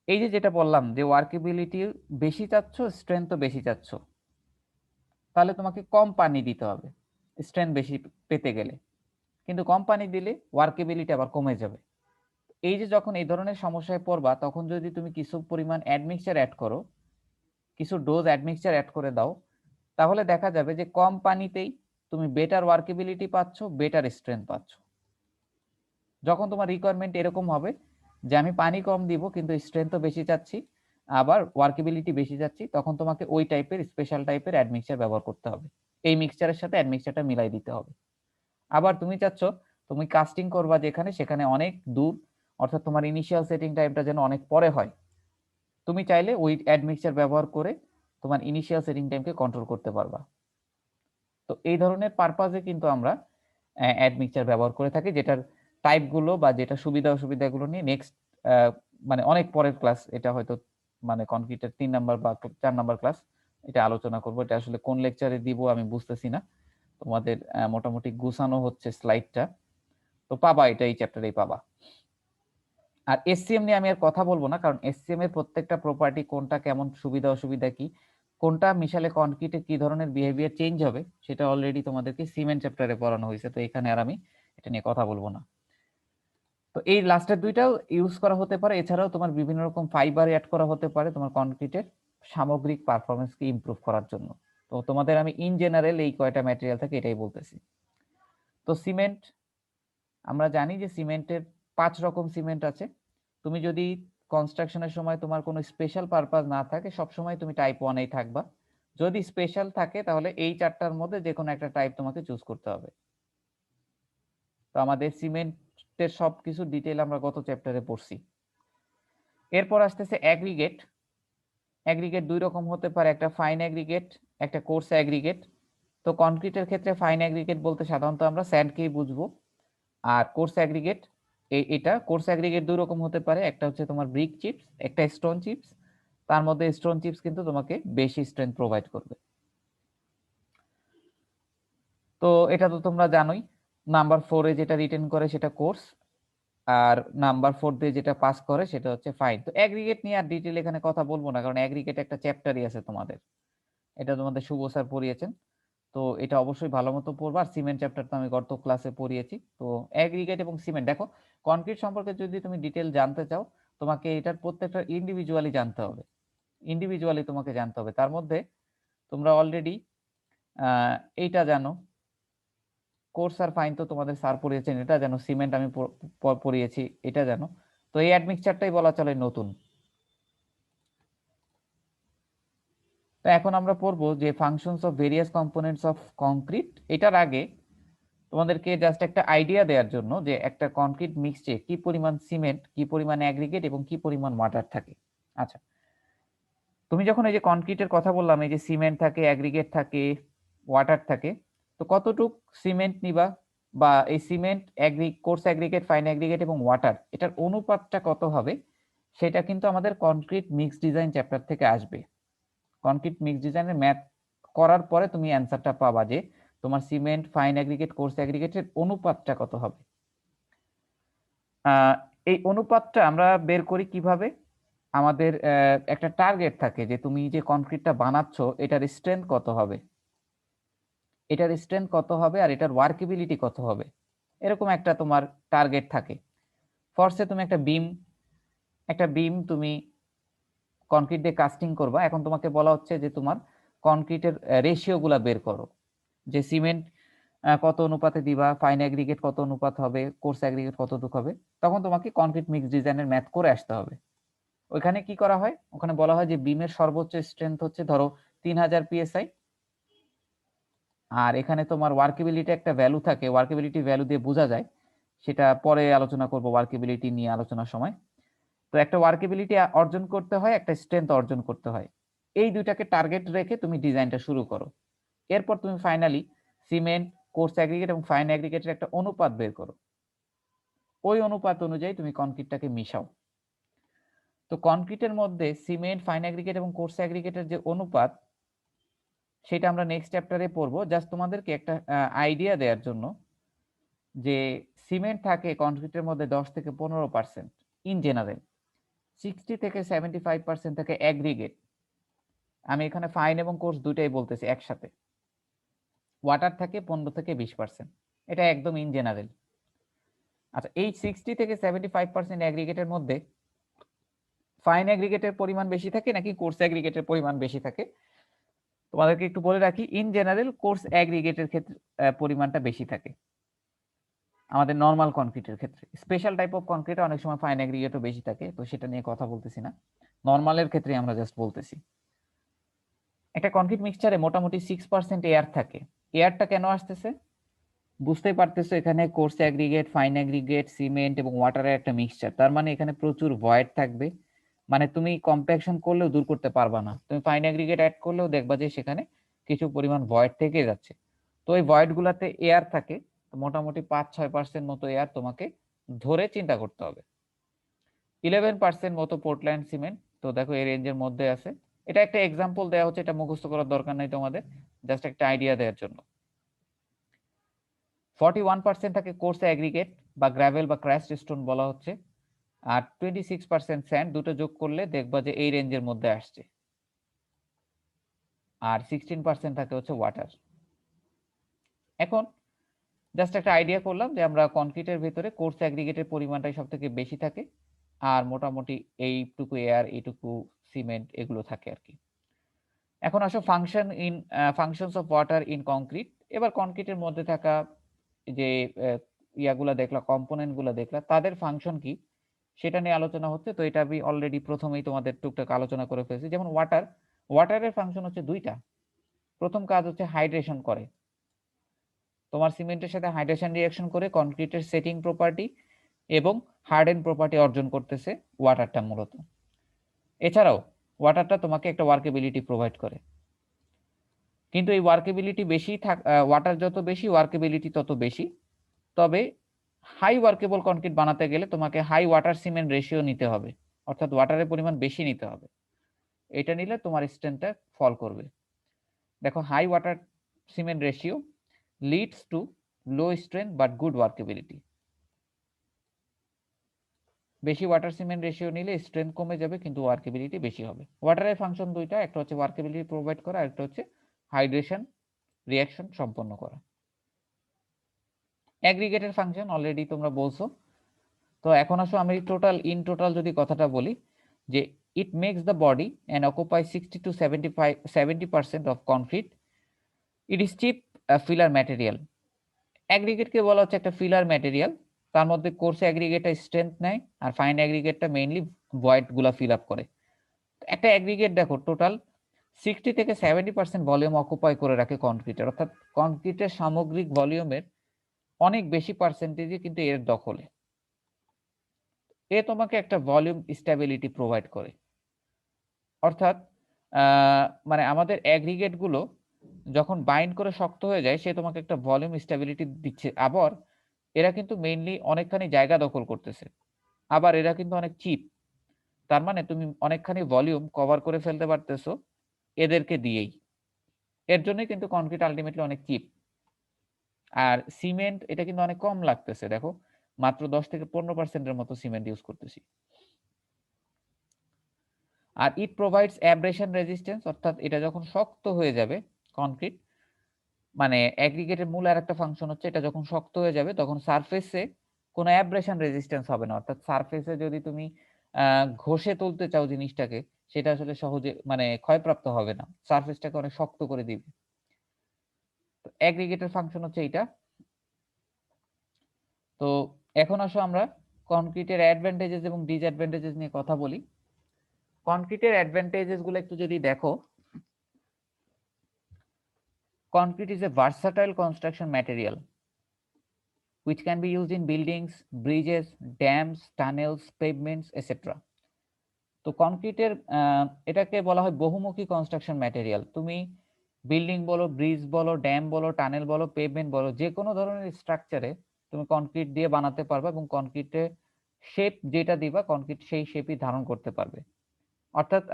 এই যে যেটা বললাম যে ওয়ার্কেবিলিটি বেশি চাচ্ছ, স্ট্রেংথও বেশি চাচ্ছ, তাহলে তোমাকে কম পানি দিতে হবে স্ট্রেংথ বেশি পেতে গেলে। কিন্তু কম পানি দিলে ওয়ার্কেবিলিটি আবার কমে যাবে। এই যে যখন এই ধরনের সমস্যায় পড়বা, তখন যদি তুমি কিছু পরিমাণ অ্যাডমিক্সচার অ্যাড করো, কিছু ডোজ অ্যাডমিক্সচার অ্যাড করে দাও, তাহলে দেখা যাবে যে কম পানিতেই তুমি বেটার ওয়ার্কেবিলিটি পাচ্ছ, বেটার স্ট্রেংথ পাচ্ছ। যখন তোমার রিকোয়ারমেন্ট এরকম হবে যে আমি পানি কম দিব কিন্তু স্ট্রেংথও বেশি চাচ্ছি, আবার ওয়ার্কেবিলিটি বেশি চাচ্ছি, তখন তোমাকে ওই টাইপের স্পেশাল টাইপের অ্যাডমিক্সচার ব্যবহার করতে হবে। এই মিক্সচারের সাথে অ্যাডমিক্সচারটা মিলাই দিতে হবে। আবার তুমি চাচ্ছ তুমি কাস্টিং করবা যেখানে, সেখানে অনেক দূর, অর্থাৎ তোমার ইনিশিয়াল সেটিং টাইমটা যেন অনেক পরে হয়, তুমি চাইলে ওই অ্যাডমিক্সচার ব্যবহার করে তোমার ইনিশিয়াল সেটিং টাইমকে কন্ট্রোল করতে পারবা। তো এই ধরনের পারপাজে কিন্তু আমরা অ্যাডমিক্সচার ব্যবহার করে থাকি, যেটার টাইপগুলো বা যেটা সুবিধা অসুবিধাগুলো নিয়ে নেক্সট মানে অনেক পরের ক্লাস, এটা হয়তো মানে কনক্রিটের 3 নাম্বার বা 4 নাম্বার ক্লাস, এটা আলোচনা করব। এটা আসলে কোন লেকচারে দিব আমি বুঝতেছি না, তোমাদের মোটামুটি গুছানো হচ্ছে স্লাইডটা, তো পাবা, এটা এই চ্যাপ্টারেই পাবা। আর এসসিএম নিয়ে আমি আর কথা বলবো না, কারণ এসসিএম এর প্রত্যেকটা প্রপার্টি কোনটা কেমন, সুবিধা অসুবিধা কি, কোনটা মিশালে কনক্রিটে কি ধরনের বিহেভিয়ার চেঞ্জ হবে সেটা অলরেডি তোমাদেরকে সিমেন্ট চ্যাপ্টারে পড়ানো হয়েছে, তো এখানে আর আমি এটা নিয়ে কথা বলবো না। তো এই লাস্টের দুইটাও ইউজ করা হতে পারে, এছাড়াও তোমার বিভিন্ন রকম ফাইবার অ্যাড করা হতে পারে তোমার কনক্রিটের সামগ্রিক পারফরমেন্সকে ইমপ্রুভ করার জন্য। তো তোমাদের আমি ইন জেনারেল এই কয়টা ম্যাটেরিয়াল থাকে এটাই বলতেছি। তো সিমেন্ট, আমরা জানি যে সিমেন্টের 5 রকম সিমেন্ট আছে। তুমি যদি কনস্ট্রাকশনের সময় তোমার কোনো স্পেশাল পারপাস না থাকে, সব সময় তুমি টাইপ 1 এই থাকবা। যদি স্পেশাল থাকে তাহলে এই 4টার মধ্যে যে কোনো একটা টাইপ তোমাকে চুজ করতে হবে। তো আমাদের সিমেন্টের সবকিছু ডিটেইল আমরা গত চ্যাপ্টারে পড়ছি। এরপর আসতেছে অ্যাগ্রিগেট। অ্যাগ্রিগেট 2 রকম হতে পারে, একটা ফাইন অ্যাগ্রিগেট, একটা কোর্স অ্যাগ্রিগেট। তো কনক্রিটের ক্ষেত্রে ফাইন অ্যাগ্রিগেট বলতে সাধারণত আমরা স্যান্ডকেই বুঝবো। আর কোর্স অ্যাগ্রিগেট, এটা কোর্স অ্যাগ্রিগেট 2 রকম হতে পারে, একটা হচ্ছে তোমার ব্রিক চিপস, একটা স্টোন চিপস। তার মধ্যে স্টোন চিপস কিন্তু তোমাকে বেশি স্ট্রেংথ প্রোভাইড করবে। তো এটা তো তোমরা জানোই, নাম্বার 4 এ যেটা রিটেন করে সেটা কোর্স, আর নাম্বার 4 দিয়ে যেটা পাস করে সেটা হচ্ছে ফাইন। তো অ্যাগ্রিগেট নিয়ে আর ডিটেইল এখানে কথা বলবো না, কারণ অ্যাগ্রিগেট একটা চ্যাপ্টারই আছে তোমাদের, এটা তোমাদের শুভ স্যার পড়িয়েছেন। তো এটা অবশ্যই ভালো মতো পড়বা। আর সিমেন্ট চ্যাপ্টার তো আমি গত ক্লাসে পড়িয়েছি। তো অ্যাগ্রিগেট এবং সিমেন্ট, দেখো কনক্রিট সম্পর্কে যদি তুমি ডিটেল জানতে চাও, তোমাকে এটার প্রত্যেকটা ইন্ডিভিজুয়ালি জানতে হবে, ইন্ডিভিজুয়ালি তোমাকে জানতে হবে। তার মধ্যে তোমরা অলরেডি এইটা জানো, কোর্স আর ফাইন তো তোমাদের স্যার পড়িয়েছেন, এটা জানো, সিমেন্ট আমি পড়িয়েছি, এটা জানো। তো এই অ্যাডমিক্সচারটাই বলা চলে নতুন। তো এখন আমরা পড়বো যে functions of various components of concrete. এটার আগে তোমাদেরকে জাস্ট একটা আইডিয়া দেওয়ার জন্য যে একটা কনক্রিট মিক্সচে কি পরিমাণ সিমেন্ট, কি পরিমাণ অ্যাগ্রিগেট এবং কি পরিমাণ ওয়াটার থাকে। আচ্ছা, তুমি যখন এই যে কনক্রিটের কথা বললাম, এই যে সিমেন্ট থাকে, অ্যাগ্রিগেট থাকে, ওয়াটার থাকে, তো কতটুক সিমেন্ট নিবা, বা এই cement, coarse aggregate, fine aggregate এবং ওয়াটার, এটার অনুপাতটা কত হবে, সেটা কিন্তু আমাদের কনক্রিট মিক্স ডিজাইন চ্যাপ্টার থেকে আসবে। কনক্রিট মিক্স ডিজাইনের ম্যাথ করার পরে তুমি অ্যান্সারটা পাবা যে তোমার সিমেন্ট, ফাইন অ্যাগ্রিগেট, কোর্স অ্যাগ্রিগেটের অনুপাতটা কত হবে। এই অনুপাতটা আমরা বের করি কিভাবে, আমাদের একটা টার্গেট থাকে যে তুমি যে কনক্রিটটা বানাচ্ছ এটার স্ট্রেংথ কত হবে, এটার স্ট্রেংথ কত হবে আর এটার ওয়ার্কেবিলিটি কত হবে, এরকম একটা তোমার টার্গেট থাকে। ফর্সে তুমি একটা বিম তুমি কনক্রিট দিয়ে কাস্টিং করবা। এখন তোমাকে বলা হচ্ছে যে তোমার কনক্রিটের রেশিও গুলা বের করো, যে সিমেন্ট কত অনুপাতে দিবা, ফাইন অ্যাগ্রিগেট কত অনুপাত হবে, কোর্স অ্যাগ্রিগেট কতটুকু হবে। তখন তোমাকে কনক্রিট মিক্স ডিজাইনের ম্যাথ করে আসতে হবে। ওইখানে কি করা হয়, ওখানে বলা হয় যে বিমের সর্বোচ্চ স্ট্রেংথ হচ্ছে ধরো 3000 পিএসআই, আর এখানে তোমার ওয়ার্কেবিলিটি একটা ভ্যালু থাকে, ওয়ার্কেবিলিটি ভ্যালু দিয়ে বোঝা যায়, সেটা পরে আলোচনা করব ওয়ার্কেবিলিটি নিয়ে আলোচনার সময়। তো একটা ওয়ার্কেবিলিটি অর্জন করতে হয়, একটা স্ট্রেংথ অর্জন করতে হয়, এই দুইটাকে টার্গেট রেখে তুমি ডিজাইনটা শুরু করো। এরপর তুমি ফাইনালি সিমেন্ট, কোর্স অ্যাগ্রিগেট এবং ফাইন অ্যাগ্রিগেটের একটা অনুপাত বের করো, ওই অনুপাত অনুযায়ী তুমি কনক্রিটটাকে মিশাও। তো কনক্রিটের মধ্যে সিমেন্ট, ফাইন অ্যাগ্রিগেট এবং কোর্স অ্যাগ্রিগেটের যে অনুপাত, সেটা আমরা নেক্সট চ্যাপ্টারে পড়বো। জাস্ট তোমাদেরকে একটা আইডিয়া দেওয়ার জন্য যে সিমেন্ট থাকে কনক্রিটের মধ্যে 10 থেকে 15% ইন জেনারেল, 60 থেকে 75% থাকে অ্যাগ্রিগেট। আমি এখানে ফাইন এবং কোর্স দুইটাই বলতেছি একসাথে। ওয়াটার থাকে 15 থেকে 20%, এটা একদম ইন জেনারেল। আচ্ছা, এই 60 থেকে 75% অ্যাগ্রিগেটের মধ্যে ফাইন অ্যাগ্রিগেটের পরিমাণ বেশি থাকে নাকি কোর্স অ্যাগ্রিগেটের পরিমাণ বেশি থাকে, তোমাদেরকে একটু বলে রাখি, ইন জেনারেল কোর্স অ্যাগ্রিগেটের ক্ষেত্রে পরিমাণটা বেশি থাকে আমাদের নর্মাল কনক্রিটের ক্ষেত্রে। স্পেশাল টাইপ অফ কনক্রিটে অনেক সময় ফাইন অ্যাগ্রিগেটও বেশি থাকে, তো সেটা নিয়ে কথা বলতেছি না, নর্মালের ক্ষেত্রে আমরা জাস্ট বলতেছি। একটা কনক্রিট মিক্সচারে মোটামুটি 6% এয়ার থাকে। এয়ারটা কেন আসতেছে বুঝতেই পারতেছো, এখানে course aggregate, fine aggregate, cement এবং ওয়াটারের একটা মিক্সচার, তার মানে এখানে প্রচুর ভয়েড থাকবে, মানে তুমি কম্প্যাকশন করলেও দূর করতে পারবা না। তুমি ফাইন অ্যাগ্রিগেট অ্যাড করলেও দেখবা যে সেখানে কিছু পরিমাণ ভয়েড থেকে যাচ্ছে। তো এই ভয়েড গুলাতে এয়ার থাকে, মোটামুটি 5-6% মতো এয়ার তোমাকে ধরে চিন্তা করতে হবে। 11% মতো পোর্টল্যান্ড সিমেন্ট, তো দেখো এই রেঞ্জের মধ্যে আছে। এটা একটা এক্সাম্পল দেওয়া হচ্ছে, এটা মুখস্থ করার দরকার নাই তোমাদের, জাস্ট একটা আইডিয়া দেওয়ার জন্য। 41% থাকে কোর্স অ্যাগ্রিগেট বা গ্রাভেল বা ক্র্যাশড স্টোন বলা হচ্ছে, আর 26% স্যান্ড। দুটো যোগ করলে দেখবা যে এই রেঞ্জের মধ্যে আসছে। আর 16% থাকে হচ্ছে ওয়াটার। এখন জাস্ট একটা আইডিয়া করলাম যে আমরা কনক্রিটের ভেতরে কোর্স অ্যাগ্রিগেটের পরিমাণটাই সব থেকে বেশি থাকে, আর মোটামুটি এইটুকু এয়ার, এইটুকু সিমেন্ট এগুলো থাকে আর কি। এখন আসো functions of water in concrete. এবার কংক্রিটের মধ্যে থাকা যে ইয়াগুলা দেখলা, কম্পোনেন্ট গুলা দেখলা, তাদের ফাংশন কি সেটা নিয়ে আলোচনা হচ্ছে। তো এটা আমি অলরেডি প্রথমেই তোমাদের টুকটাক আলোচনা করে ফেলেছি। যেমন ওয়াটারের ফাংশন হচ্ছে দুইটা। প্রথম কাজ হচ্ছে হাইড্রেশন করে, তোমার সিমেন্টের সাথে হাইড্রেশন রিঅ্যাকশন করে কনক্রিটের সেটিং প্রপার্টি এবং হার্ডেন প্রপার্টি অর্জন করতেছে ওয়াটারটা মূলত। এছাড়াও ওয়াটারটা তোমাকে একটা ওয়ার্কেবিলিটি প্রোভাইড করে, কিন্তু এই ওয়ার্কেবিলিটি বেশি ওয়াটার যত বেশি ওয়ার্কেবিলিটি তত বেশি। তবে হাই ওয়ার্কেবল কনক্রিট বানাতে গেলে তোমাকে হাই ওয়াটার সিমেন্ট রেশিও নিতে হবে, অর্থাৎ ওয়াটারের পরিমাণ বেশি নিতে হবে। এটা নিলে তোমার স্ট্রেন্থটা ফল করবে। দেখো, high water cement ratio leads to low strength but good workability. বেশি ওয়াটার সিমেন্ট রেশিও নিলে স্ট্রেন্থ কমে যাবে কিন্তু ওয়ার্কেবিলিটি বেশি হবে। ওয়াটারের ফাংশন দুইটা, একটা হচ্ছে ওয়ার্কেবিলিটি প্রোভাইড করা, আর একটা হচ্ছে হাইড্রেশন রিঅ্যাকশন সম্পন্ন করা। অ্যাগ্রিগেটের ফাংশন অলরেডি তোমরা বলছো। তো এখন আসো আমি টোটাল যদি কথাটা বলি, যে it makes the body and occupy 60 to 70% of concrete. It is cheap filler material. অ্যাগ্রিগেটকে বলা হচ্ছে একটা ফিলার ম্যাটেরিয়াল। তার মধ্যে কোর্স অ্যাগ্রিগেটটা স্ট্রেংথ নেয় আর ফাইন অ্যাগ্রিগেটটা মেইনলি ভয়েড গুলা ফিল আপ করে। একটা অ্যাগ্রিগেট দেখো টোটাল 60 থেকে 70% ভলিউম অকুপাই করে রাখে কনক্রিটের, অর্থাৎ কনক্রিটের সামগ্রিক ভলিউমের অনেক বেশি পার্সেন্টেজই কিন্তু এর দখলে। এ তোমাকে একটা ভলিউম স্টেবিলিটি প্রোভাইড করে, অর্থাৎ মানে আমাদের অ্যাগ্রিগেট গুলো যখন বাইন্ড করে শক্ত হয়ে যায় সে তোমাকে একটা ভলিউম স্টেবিলিটি দিচ্ছে। আবার এরা কিন্তু মেইনলি অনেকখানি জায়গা দখল করতেছে, আবার এরা কিন্তু অনেক চিপ। তার মানে তুমি অনেকখানি ভলিউম কভার করে ফেলতে পারতেছো এদেরকে দিয়েই। এর জন্যই কিন্তু কনক্রিট আলটিমেটলি অনেক চিপ। আর সিমেন্ট এটা কিন্তু অনেক কম লাগতেছে, দেখো মাত্র 10 থেকে 15%-এর মতো সিমেন্ট ইউজ করতেছি। আর ইট প্রোভাইডস অ্যাব্রেশন রেজিস্ট্যান্স, অর্থাৎ এটা যখন শক্ত হয়ে যাবে কনক্রিট, মানে অ্যাগ্রিগেটের মূল আর একটা ফাংশন হচ্ছে এটা যখন শক্ত হয়ে যাবে তখন সারফেসে কোনো অ্যাব্রেশন রেজিস্ট্যান্স হবে না। অর্থাৎ সারফেসে যদি তুমি ঘষে তুলতে চাও জিনিসটাকে, সেটা আসলে সহজে মানে ক্ষয়প্রাপ্ত হবে না, সারফেসটাকে অনেক শক্ত করে দিবে। তো অ্যাগ্রিগেটের ফাংশন হচ্ছে এইটা। তো এখন আসো আমরা কনক্রিটের অ্যাডভান্টেজেস এবং ডিসঅ্যাডভান্টেজেস নিয়ে কথা বলি। কনক্রিটের অ্যাডভান্টেজেস গুলো একটু যদি দেখো, concrete is a versatile construction material which can be used in buildings, bridges, dams, tunnels, pavements, etc. তো কনক্রিটের এটাকে বলা হয় বহুমুখী কনস্ট্রাকশন ম্যাটেরিয়াল। তুমি বিল্ডিং বলো, ব্রিজ বলো, ড্যাম বলো, টানেল বলো, পেভমেন্ট বলো, যে কোনো ধরনের স্ট্রাকচারে তুমি কনক্রিট দিয়ে বানাতে পারবে এবং কনক্রিটে শেপ যেটা দিবা কনক্রিট সেই শেপই ধারণ করতে পারবে। অর্থাৎ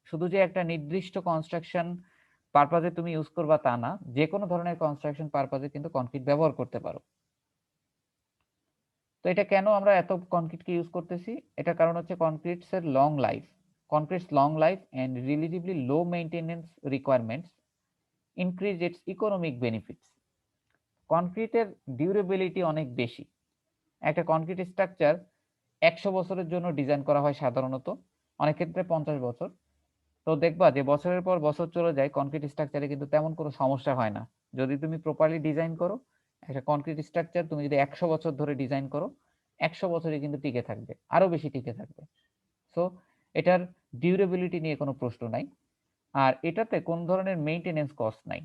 শুধু যে একটা নির্দিষ্ট কনস্ট্রাকশন পারপাজে তুমি ইউজ করবা তা না, যে কোনো ধরনের কনস্ট্রাকশন পারপাজে কিন্তু কনক্রিট ব্যবহার করতে পারো। তো এটা কেন আমরা এত কনক্রিটকে ইউজ করতেছি, এটা কারণ হচ্ছে কনক্রিটস এর long life. Concrete's long life and relatively low maintenance requirements increase its economic benefits. কনক্রিটের ডিউরেবিলিটি অনেক বেশি। একটা কনক্রিট স্ট্রাকচার 100 বছরের জন্য ডিজাইন করা হয় সাধারণত, অনেক ক্ষেত্রে 50 বছর। তো দেখবা যে বছরের পর বছর চলে যায় কনক্রিট স্ট্রাকচারে কিন্তু তেমন কোনো সমস্যা হয় না। যদি তুমি প্রপারলি ডিজাইন করো একটা কনক্রিট স্ট্রাকচার, তুমি যদি 100 বছর ধরে ডিজাইন করো 100 বছরই কিন্তু টিকে থাকবে, আরো বেশি টিকে থাকবে। সো এটার ডিউরেবিলিটি নিয়ে কোনো প্রশ্ন নাই। আর এটাতে কোন ধরনের মেইনটেনেন্স কস্ট নাই।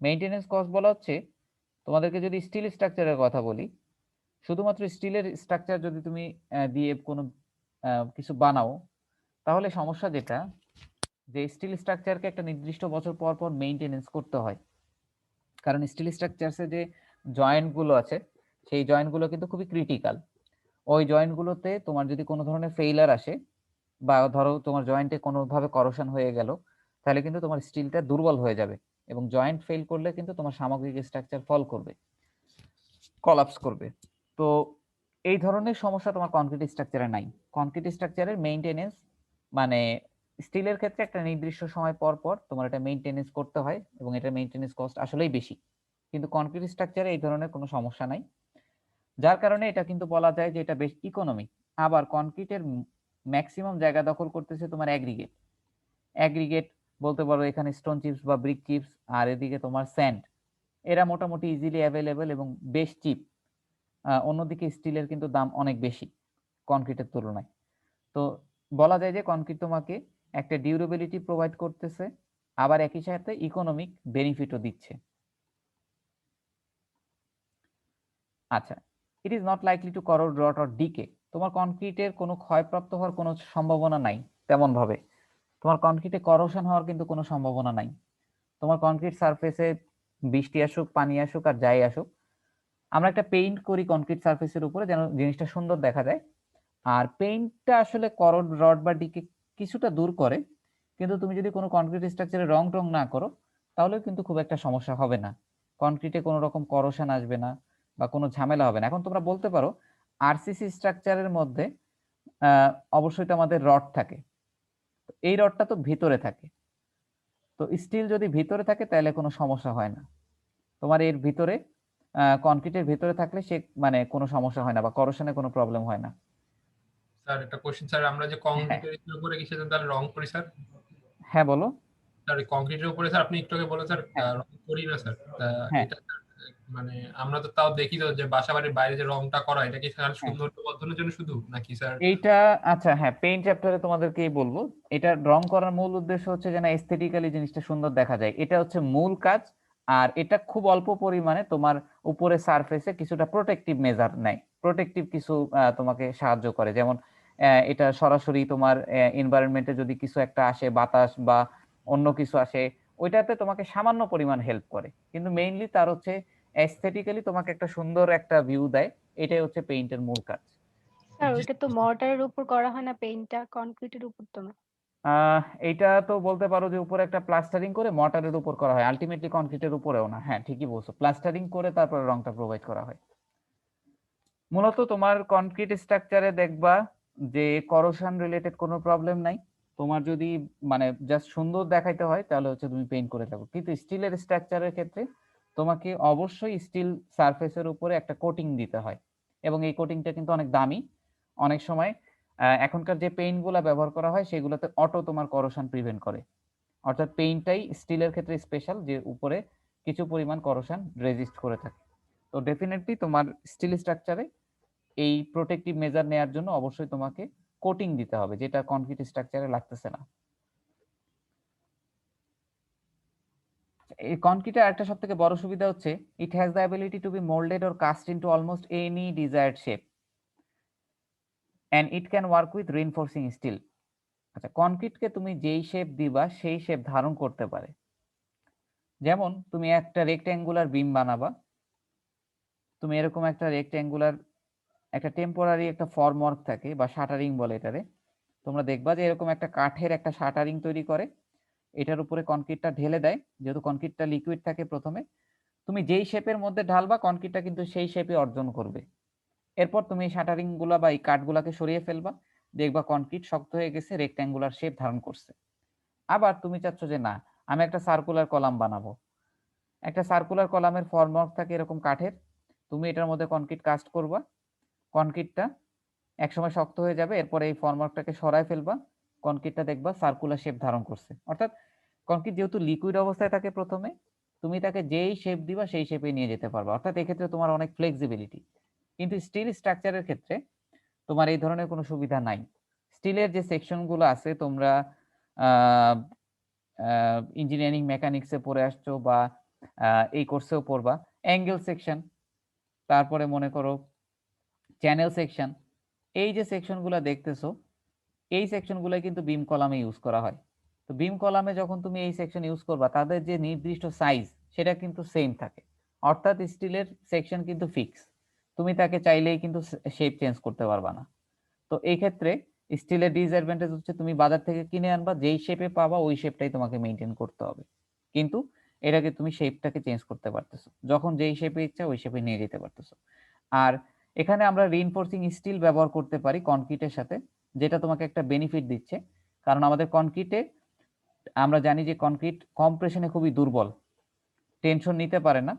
মেইনটেনেন্স কস্ট বলা হচ্ছে, তোমাদেরকে যদি স্টিল স্ট্রাকচারের কথা বলি, শুধুমাত্র স্টিলের স্ট্রাকচার যদি তুমি দিয়ে কোনো কিছু বানাও, তাহলে সমস্যা যেটা, যে স্টিল স্ট্রাকচারকে একটা নির্দিষ্ট বছর পর পর মেইনটেনেন্স করতে হয়। কারণ স্টিল স্ট্রাকচারসে যে জয়েন্টগুলো আছে সেই জয়েন্টগুলো কিন্তু খুবই ক্রিটিক্যাল। ওই জয়েন্টগুলোতে তোমার যদি কোনো ধরনের ফেইলার আসে বা ধরো তোমার জয়েন্টে কোনোভাবে করোশন হয়ে গেল, তাহলে কিন্তু তোমার স্টিলটা দুর্বল হয়ে যাবে এবং জয়েন্ট ফেল করলে কিন্তু তোমার সামগ্রিক স্ট্রাকচার ফল করবে, কলাপস করবে। তো এই ধরনের সমস্যা তোমার কনক্রিট স্ট্রাকচারে নাই। কনক্রিট স্ট্রাকচারের মেইনটেনেন্স মানে স্টিলের ক্ষেত্রে একটা নির্দিষ্ট সময় পর পর তোমার এটা মেইনটেনেন্স করতে হয় এবং এটা মেইনটেনেন্স কস্ট আসলেই বেশি, কিন্তু কনক্রিট স্ট্রাকচারে এই ধরনের কোনো সমস্যা নাই, যার কারণে এটা কিন্তু বলা যায় যে এটা বেশ ইকোনমিক। আবার কনক্রিটের ম্যাক্সিমাম জায়গা দখল করতেছে তোমার অ্যাগ্রিগেট। অ্যাগ্রিগেট বলতে পারো এখানে স্টোন চিপস বা ব্রিক চিপস, আর এদিকে তোমার স্যান্ড, এরা মোটামুটি ইজিলি অ্যাভেলেবেল এবং বেশ চিপ। অন্যদিকে স্টিলের কিন্তু দাম অনেক বেশি কনক্রিটের তুলনায়। তো বলা যায় যে কনক্রিট তোমাকে একটা ডিউরেবিলিটি প্রোভাইড করতেছে, আবার একই সাথে ইকোনমিক বেনিফিটও দিচ্ছে। আচ্ছা, it is not likely to corrode, rot or decay. তোমার কনক্রিটের কোনো ক্ষয়প্রাপ্ত হওয়ার কোনো সম্ভাবনা নাই তেমন ভাবে। তোমার কনক্রিটে করোশন হওয়ার কিন্তু কোনো সম্ভাবনা নাই। তোমার কনক্রিট সারফেসে বৃষ্টি আসুক, পানি আসুক, আর যাই আসুক, আমরা একটা পেইন্ট করি কনক্রিট সারফেসের উপরে যেন জিনিসটা সুন্দর দেখা যায়। আর পেইন্টটা আসলে করোড, রড বা ডিকে কিছুটা দূর করে, কিন্তু তুমি যদি কোনো কনক্রিট স্ট্রাকচারে রং টং না করো তাহলেও কিন্তু খুব একটা সমস্যা হবে না। কনক্রিটে কোনো রকম করোশন আসবে না বা কোনো ঝামেলা হবে না। এখন তোমরা বলতে পারো আরসিসি স্ট্রাকচারের মধ্যে অবশ্যই তো আমাদের রড থাকে, এই রডটা তো ভিতরে থাকে, তো স্টিল যদি ভিতরে থাকে তাহলে কোনো সমস্যা হয় না। তোমার এর ভিতরে কনক্রিটের ভিতরে থাকলে সে মানে কোনো সমস্যা হয় না বা করোশনে কোনো প্রবলেম হয় না।
স্যার একটা কোশ্চেন স্যার, আমরা যে কংক্রিটের উপরে কি সেটা তাহলে রং করি স্যার?
হ্যাঁ বলো।
স্যার কংক্রিটের উপরে স্যার আপনি একটু আগে বলেন স্যার
হ্যাঁ
রং করি না স্যার,
হ্যাঁ
এটা মানে আমরা তো তাও দেখি তো যে বাসা বাড়ির বাইরে যে রংটা করা, এটা কি স্যার
হ্যাঁ
সৌন্দর্য বর্ধনের জন্য শুধু নাকি স্যার?
এইটা আচ্ছা, হ্যাঁ পেইন্ট চ্যাপ্টারে তোমাদেরকেই বলবো। এটা রং করার মূল উদ্দেশ্য হচ্ছে যেন এস্থেটিক্যালি জিনিসটা সুন্দর দেখা যায়, এটা হচ্ছে মূল কাজ। আর এটা খুব অল্প পরিমাণে তোমার উপরে সারফেসে কিছুটা প্রোটেক্টিভ মেজার নেয়, প্রোটেক্টিভ কিছু তোমাকে সাহায্য করে। যেমন এটা সরাসরি তোমার এনভায়রনমেন্টে যদি কিছু একটা আসে, বাতাস বা অন্য কিছু আসে, ওইটাতে তোমাকে সামান্য পরিমাণ হেল্প করে, কিন্তু মেইনলি তার হচ্ছে এস্থেটিক্যালি তোমাকে একটা সুন্দর একটা ভিউ দেয়। এটাই হচ্ছে পেইন্টের মূল কাজ।
স্যার ওইটা তো মর্টারের উপর করা হয় না, পেইন্টটা কনক্রিটের উপর তো না।
এইটা তো বলতে পারো যে উপরে একটা প্লাস্টারিং করে মর্টারের উপর করা হয়, আলটিমেটলি কনক্রিটের উপরেও না। হ্যাঁ ঠিকই বলছো, প্লাস্টারিং করে তারপরে রংটা প্রোভাইড করা হয়। মূলত তোমার কনক্রিট স্ট্রাকচারে দেখবা যে করোশন রিলেটেড কোনো প্রবলেম নাই। তোমার যদি মানে জাস্ট সুন্দর দেখাইতে হয় তাহলে হচ্ছে তুমি পেইন্ট করে থাকো, কিন্তু স্টিলের স্ট্রাকচারের ক্ষেত্রে তোমাকে অবশ্যই স্টিল সারফেসের উপরে একটা কোটিং দিতে হয়, এবং এই কোটিংটা কিন্তু অনেক দামি। অনেক সময় এখনকার যে পেইন্ট গুলা ব্যবহার করা হয় সেগুলোতে অটো তোমার করোশন প্রিভেন্ট করে, অর্থাৎ পেইন্টটাই স্টিলের ক্ষেত্রে স্পেশাল যে উপরে কিছু পরিমাণ করোশন রেজিস্ট করে থাকে। তো ডেফিনেটলি তোমার স্টিল স্ট্রাকচারে এই প্রোটেক্টিভ মেজার নেয়ার জন্য অবশ্যই তোমাকে কোটিং দিতে হবে, যেটা কনক্রিট স্ট্রাকচারে লাগতেছে না। এই কনক্রিটের একটা সবথেকে বড় সুবিধা হচ্ছে it has the ability to be moulded or cast into almost any desired shape and it can work with reinforcing steel. আচ্ছা, কনক্রিটকে তুমি যেই শেপ দিবা সেই শেপ ধারণ করতে পারে। যেমন তুমি একটা রেক্ট্যাঙ্গুলার বিম বানাবা, তুমি এরকম একটা রেক্ট্যাঙ্গুলার একটা টেম্পোরারি একটা ফর্মওয়ার্ক থাকে বা শাটারিং বলে এটারে, তোমরা দেখবা যে এরকম একটা কাঠের একটা শাটারিং তৈরি করে, এটার উপরে কনক্রিটটা ঢেলে দেয়। যেহেতু কনক্রিটটা লিকুইড থাকে প্রথমে, তুমি যেই শেপের মধ্যে ঢালবা কনক্রিটটা কিন্তু সেই শেপে অর্জন করবে। এরপর তুমি এই শাটারিং গুলা বা এই কাঠগুলাকে সরিয়ে ফেলবা, দেখবা কনক্রিট শক্ত হয়ে গেছে, রেক্ট্যাঙ্গুলার শেপ ধারণ করছে। আবার তুমি চাচ্ছ যে না, আমি একটা সার্কুলার কলাম বানাবো, একটা সার্কুলার কলামের ফর্মওয়ার্ক থাকে এরকম কাঠের, তুমি এটার মধ্যে কনক্রিট কাস্ট করবা, কনক্রিটটা একসময় শক্ত হয়ে যাবে, এরপরে এই ফর্মওয়ার্কটাকে সরায় ফেলবা, কনক্রিটটা দেখবা সার্কুলার শেপ ধারণ করছে। অর্থাৎ কনক্রিট যেহেতু লিকুইড অবস্থায় থাকে প্রথমে, তুমি তাকে যেই শেপ দিবা সেই শেপে নিয়ে যেতে পারবা, অর্থাৎ এক্ষেত্রে তোমার অনেক ফ্লেক্সিবিলিটি। কিন্তু স্টিল স্ট্রাকচারের ক্ষেত্রে তোমার এই ধরনের কোনো সুবিধা নাই। স্টিলের যে সেকশনগুলো আছে, তোমরা ইঞ্জিনিয়ারিং মেকানিক্সে পড়ে আসছো বা এই কোর্সেও পড়বা, অ্যাঙ্গেল সেকশন, তারপরে মনে করো চ্যানেল সেকশন, এই যে সেকশনগুলো দেখতেছো এই সেকশনগুলো কিন্তু বিম কলামে ইউজ করা হয়। তো বিম কলামে যখন তুমি এই সেকশন ইউজ করবা তাদের যে নির্দিষ্ট সাইজ সেটা কিন্তু সেম থাকে, অর্থাৎ স্টিলের সেকশন কিন্তু ফিক্স, তুমি তাকে চাইলেই কিন্তু শেপ চেঞ্জ করতে পারবা না। তো এই ক্ষেত্রে স্টিলের ডিসঅ্যাডভান্টেজ হচ্ছে তুমি বাজার থেকে কিনে আনবা, যেই শেপে পাবা ওই শেপটাই তোমাকে মেনটেন করতে হবে, কিন্তু এটাকে তুমি শেপটাকে চেঞ্জ করতে পারতেছো, যখন যেই শেপে ইচ্ছা ওই শেপে নিয়ে যেতে পারতেছো। আর এখানে আমরা রিইনফোর্সিং স্টিল ব্যবহার করতে পারি কনক্রিটের সাথে, যেটা তোমাকে একটা বেনিফিট দিচ্ছে, কারণ আমাদের কনক্রিটে আমরা জানি যে কনক্রিট কম্প্রেশনে খুবই দুর্বল, টেনশন নিতে পারে না।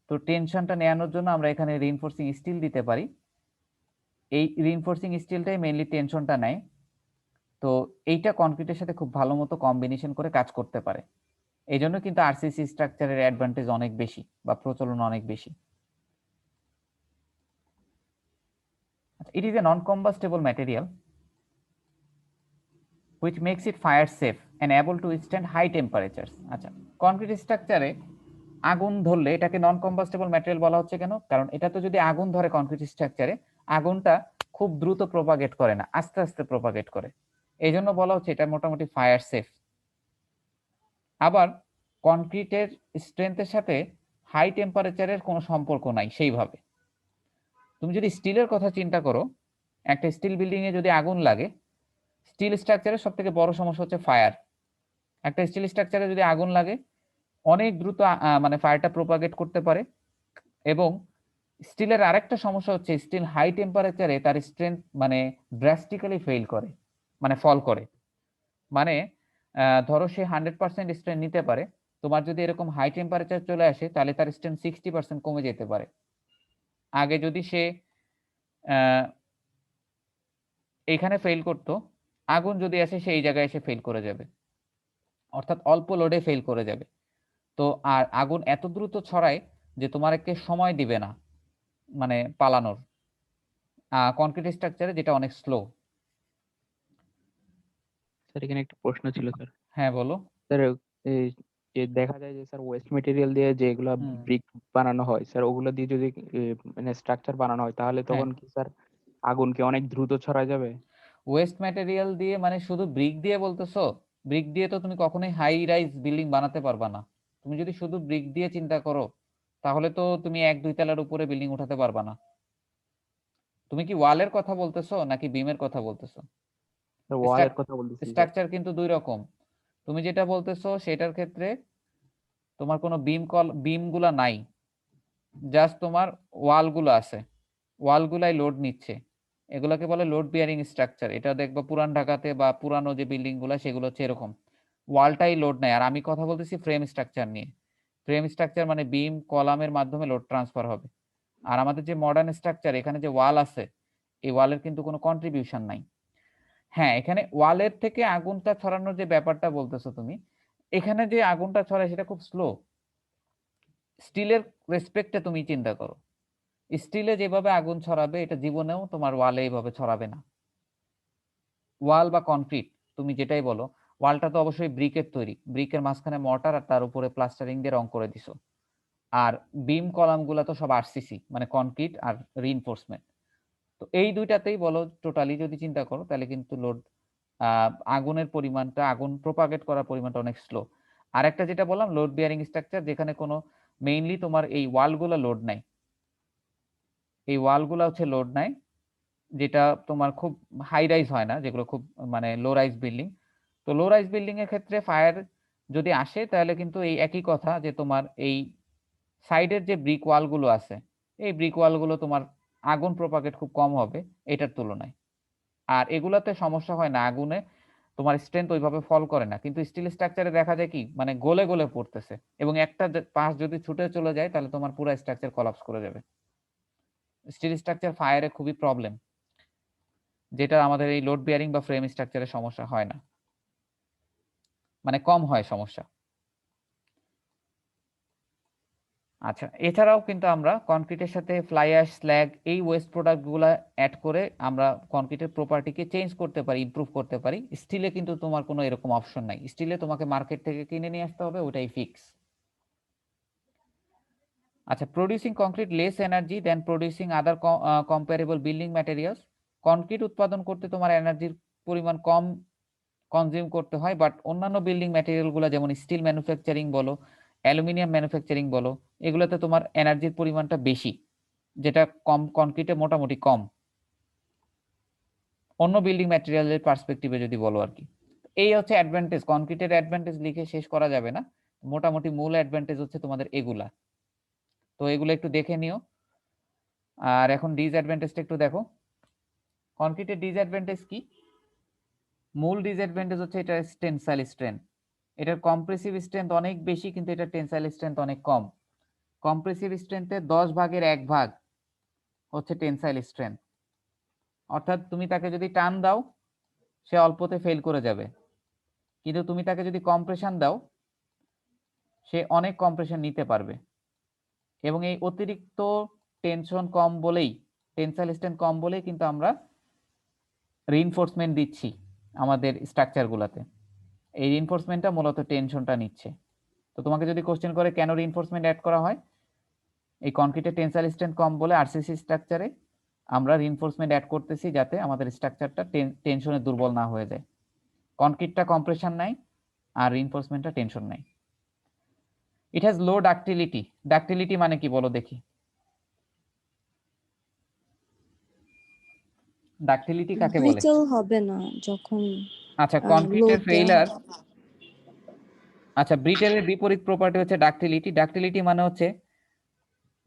তো টেনশনটা নেওয়ানোর জন্য আমরা এখানে রিইনফোর্সিং স্টিল দিতে পারি। এই রিইনফোর্সিং স্টিলটাই মেইনলি টেনশনটা নেয়। তো এইটা কনক্রিটের সাথে খুব ভালো মতো কম্বিনেশন করে কাজ করতে পারে। এই জন্য কিন্তু আরসিসি স্ট্রাকচারের অ্যাডভান্টেজ অনেক বেশি বা প্রচলন অনেক বেশি। It is a non-combustible material which makes it fire safe and able to withstand high temperatures. আচ্ছা, কনক্রিট স্ট্রাকচারে আগুন ধরলে এটাকে নন কম্বাস্টেবল ম্যাটেরিয়াল বলা হচ্ছে কেন? কারণ এটা তো যদি আগুন ধরে কনক্রিট স্ট্রাকচারে, আগুনটা খুব দ্রুত প্রপাগেট করে না, আস্তে আস্তে প্রপাগেট করে। এই জন্য বলা হচ্ছে এটা মোটামুটি ফায়ার সেফ। আবার কনক্রিটের স্ট্রেংথের সাথে হাই টেম্পারেচারের কোনো সম্পর্ক নাই সেইভাবে। তুমি যদি স্টিলের কথা চিন্তা করো, একটা স্টিল বিল্ডিং এ যদি আগুন লাগে, স্টিল স্ট্রাকচারের সব থেকে বড় সমস্যা হচ্ছে ফায়ার। একটা স্টিল স্ট্রাকচারে যদি আগুন লাগে অনেক দ্রুত মানে ফায়ারটা প্রপাগেট করতে পারে। এবং স্টিলের আরেকটা সমস্যা হচ্ছে স্টিল হাই টেম্পারেচারে তার স্ট্রেংথ মানে ড্রাস্টিক্যালি ফেল করে, মানে ফল করে। মানে ধরো সে 100% স্ট্রেংথ নিতে পারে, তোমার যদি এরকম হাই টেম্পারেচার চলে আসে তাহলে তার স্ট্রেংথ 60% কমে যেতে পারে। আগে যদি সে এইখানে ফেল করতো, আগুন যদি আসে সেই জায়গায় এসে ফেল করে যাবে, অর্থাৎ অল্প লোডে ফেল করে যাবে। তো আর আগুন এত দ্রুত ছড়ায় যে তোমাকে সময় দিবে না মানে পালানোর, কনক্রিট স্ট্রাকচারে যেটা অনেক স্লো।
স্যার এখানে একটা প্রশ্ন ছিল স্যার।
হ্যাঁ বলো।
স্যার এই যে দেখা যায় যে স্যার ওয়েস্ট মেটেরিয়াল দিয়ে যেগুলা ব্রিক বানানো হয় স্যার, ওগুলো দিয়ে যদি মানে স্ট্রাকচার বানানো হয় তাহলে তখন কি স্যার আগুন কি অনেক দ্রুত ছড়ায় যাবে?
ওয়েস্ট ম্যাটেরিয়াল দিয়ে মানে শুধু ব্রিক দিয়ে বলতেছো? ব্রিক দিয়ে তো তুমি কখনোই হাই রাইজ বিল্ডিং বানাতে পারবা না। তুমি যদি শুধু ব্রিক দিয়ে চিন্তা করো তাহলে তো তুমি 1-2 তলার উপরে বিল্ডিং উঠাতে পারবা না। তুমি কি ওয়ালের কথা বলতেছো নাকি বিমের কথা বলতেছো?
স্যার ওয়ালের কথা বলতেছি স্যার।
স্ট্রাকচার কিন্তু দুই রকম। তুমি যেটা বলতেছো সেটার ক্ষেত্রে তোমার কোনো বিম গুলা নাই, জাস্ট তোমার ওয়াল গুলো আছে, ওয়াল গুলাই লোড নিচ্ছে। এগুলোকে বলে লোড বিয়ারিং স্ট্রাকচার। এটা দেখবা পুরান ঢাকাতে বা পুরানো যে বিল্ডিং গুলা সেগুলো হচ্ছে এরকম, ওয়ালটাই লোড নেয়। আর আমি কথা বলতেছি ফ্রেম স্ট্রাকচার নিয়ে। ফ্রেম স্ট্রাকচার মানে বিম কলামের মাধ্যমে লোড ট্রান্সফার হবে। আর আমাদের যে মডার্ন স্ট্রাকচার, এখানে যে ওয়াল আছে, এই ওয়ালের কিন্তু কোনো কন্ট্রিবিউশন নাই। হ্যাঁ, এখানে ওয়ালের থেকে আগুনটা ছড়ানোর যে ব্যাপারটা বলতেছো তুমি, এখানে যে আগুনটা ছড়ায় সেটা খুব স্লো। স্টিলের রেসপেক্টে তুমি চিন্তা করো, স্টিলে যেভাবে আগুন ছড়াবে এটা জীবনেও তোমার ওয়ালে এইভাবে ছড়াবে না। ওয়াল বা কনক্রিট তুমি যেটাই বলো, ওয়ালটা তো অবশ্যই ব্রিকের তৈরি, ব্রিকের মাঝখানে মর্টার আর তার উপরে প্লাস্টারিং দিয়ে রং করে দিছো। আর বিম কলাম গুলা তো সব আরসিসি মানে কনক্রিট আর রিইনফোর্সমেন্ট। তো এই দুইটাতেই বলো টোটালি যদি চিন্তা করো তাহলে কিন্তু লোড আগুনের পরিমাণটা, আগুন প্রপাগেট করার পরিমাণটা অনেক স্লো। আর একটা যেটা বললাম লোড বিয়ারিং স্ট্রাকচার, যেখানে কোনো মেইনলি তোমার এই ওয়ালগুলো লোড নাই, এই ওয়ালগুলো হচ্ছে লোড নাই, যেটা তোমার খুব হাই রাইজ হয় না, যেগুলো খুব মানে লো রাইজ বিল্ডিং। তো লো রাইজ বিল্ডিং এর ক্ষেত্রে ফায়ার যদি আসে তাহলে কিন্তু এই একই কথা যে তোমার এই সাইডের যে ব্রিক ওয়ালগুলো আছে, এই ব্রিক ওয়ালগুলো তোমার আগুন প্রপাগেট খুব কম হবে এটার তুলনায়। আর এগুলাতে সমস্যা হয় না, আগুনে তোমার স্ট্রেংথ ওইভাবে ফল করে না। কিন্তু স্টিল স্ট্রাকচারে দেখা যায় কি মানে গলে গলে পড়তেছে, এবং একটা পাশ যদি ছুটে চলে যায় তাহলে তোমার পুরো স্ট্রাকচার কলাপস করে যাবে। স্টিল স্ট্রাকচার ফায়ারে খুবই প্রবলেম, যেটা আমাদের এই লোড বিয়ারিং বা ফ্রেম স্ট্রাকচারে সমস্যা হয় না, মানে কম হয় সমস্যা। আচ্ছা, এছাড়াও কিন্তু আমরা কনক্রিটের সাথে ফ্লাই অ্যাশ, স্ল্যাগ এই ওয়েস্ট প্রোডাক্টগুলো অ্যাড করে আমরা কনক্রিটের প্রপার্টিকে চেঞ্জ করতে পারি, ইমপ্রুভ করতে পারি। স্টিলে কিন্তু তোমার কোনো এরকম অপশন নাই, স্টিলে তোমাকে মার্কেট থেকে কিনে নিয়ে আসতে হবে, ওটাই ফিক্স। আচ্ছা, প্রোডিউসিং কংক্রিট লেস এনার্জি দেন প্রোডিউসিং আদার কম্পারেবল বিল্ডিং ম্যাটেরিয়ালস। কনক্রিট উৎপাদন করতে তোমার এনার্জির পরিমাণ কম কনজিউম করতে হয়, বাট অন্যান্য বিল্ডিং ম্যাটেরিয়ালগুলো যেমন স্টিল ম্যানুফ্যাকচারিং বলো, অ্যালুমিনিয়াম ম্যানুফ্যাকচারিং বলো, এগুলোতে তোমার এনার্জির পরিমাণটা বেশি, যেটা কম কনক্রিটে মোটামুটি কম, অন্য বিল্ডিং ম্যাটেরিয়ালের পার্সপেক্টিভে যদি বলো আর কি। এই হচ্ছে অ্যাডভান্টেজ, কনক্রিটের অ্যাডভান্টেজ লিখে শেষ করা যাবে না, মোটামুটি মূল অ্যাডভান্টেজ হচ্ছে তোমাদের এগুলা। তো এগুলো একটু দেখে নিও। আর এখন ডিসঅ্যাডভান্টেজটা একটু দেখো। কনক্রিটের ডিসঅ্যাডভান্টেজ কি? মূল ডিসঅ্যাডভান্টেজ হচ্ছে এটা টেনসাইল স্ট্রেন্থ। এটার কম্প্রেসিভ স্ট্রেন্থ অনেক বেশি, কিন্তু এটা টেনসাইল স্ট্রেন্থ অনেক কম। কম্প্রেসিভ স্ট্রেন্থের 10 ভাগের 1 ভাগ হচ্ছে টেনসাইল স্ট্রেন্থ। অর্থাৎ তুমি তাকে যদি টান দাও সে অল্পতে ফেল করে যাবে, কিন্তু তুমি তাকে যদি কম্প্রেশন দাও সে অনেক কম্প্রেশন নিতে পারবে। এবং এই অতিরিক্ত টেনশন কম বলেই, টেনসাইল স্ট্রেন্থ কম বলেই কিন্তু আমরা রিইনফোর্সমেন্ট দিচ্ছি আমাদের স্ট্রাকচারগুলোতে। এই রিইনফোর্সমেন্টটা মূলত টেনশনটা নিচ্ছে। তো তোমাকে যদি কোশ্চেন করে কেন রিইনফোর্সমেন্ট অ্যাড করা হয়, এই কনক্রিটের টেনসাইল স্ট্রেন্থ কম বলে আরসিসি স্ট্রাকচারে আমরা রিইনফোর্সমেন্ট অ্যাড করতেছি যাতে আমাদের স্ট্রাকচারটা টেনশনে দুর্বল না হয়ে যায়। কনক্রিটটা কম্প্রেশন নাই আর রিইনফোর্সমেন্টটা টেনশন নাই। It has low ductility. Ductility মানে কি বলো দেখি? ডাক্টিলিটি কাকে বলে?
ব্রিটল হবে না যখন
আচ্ছা, কনক্রিটের
load
ফেইলার।
দেওয়া হবে।
আচ্ছা, ব্রিটেলের বিপরীত প্রপার্টি হচ্ছে ডাক্টিলিটি। ডাক্টিলিটি মানে হচ্ছে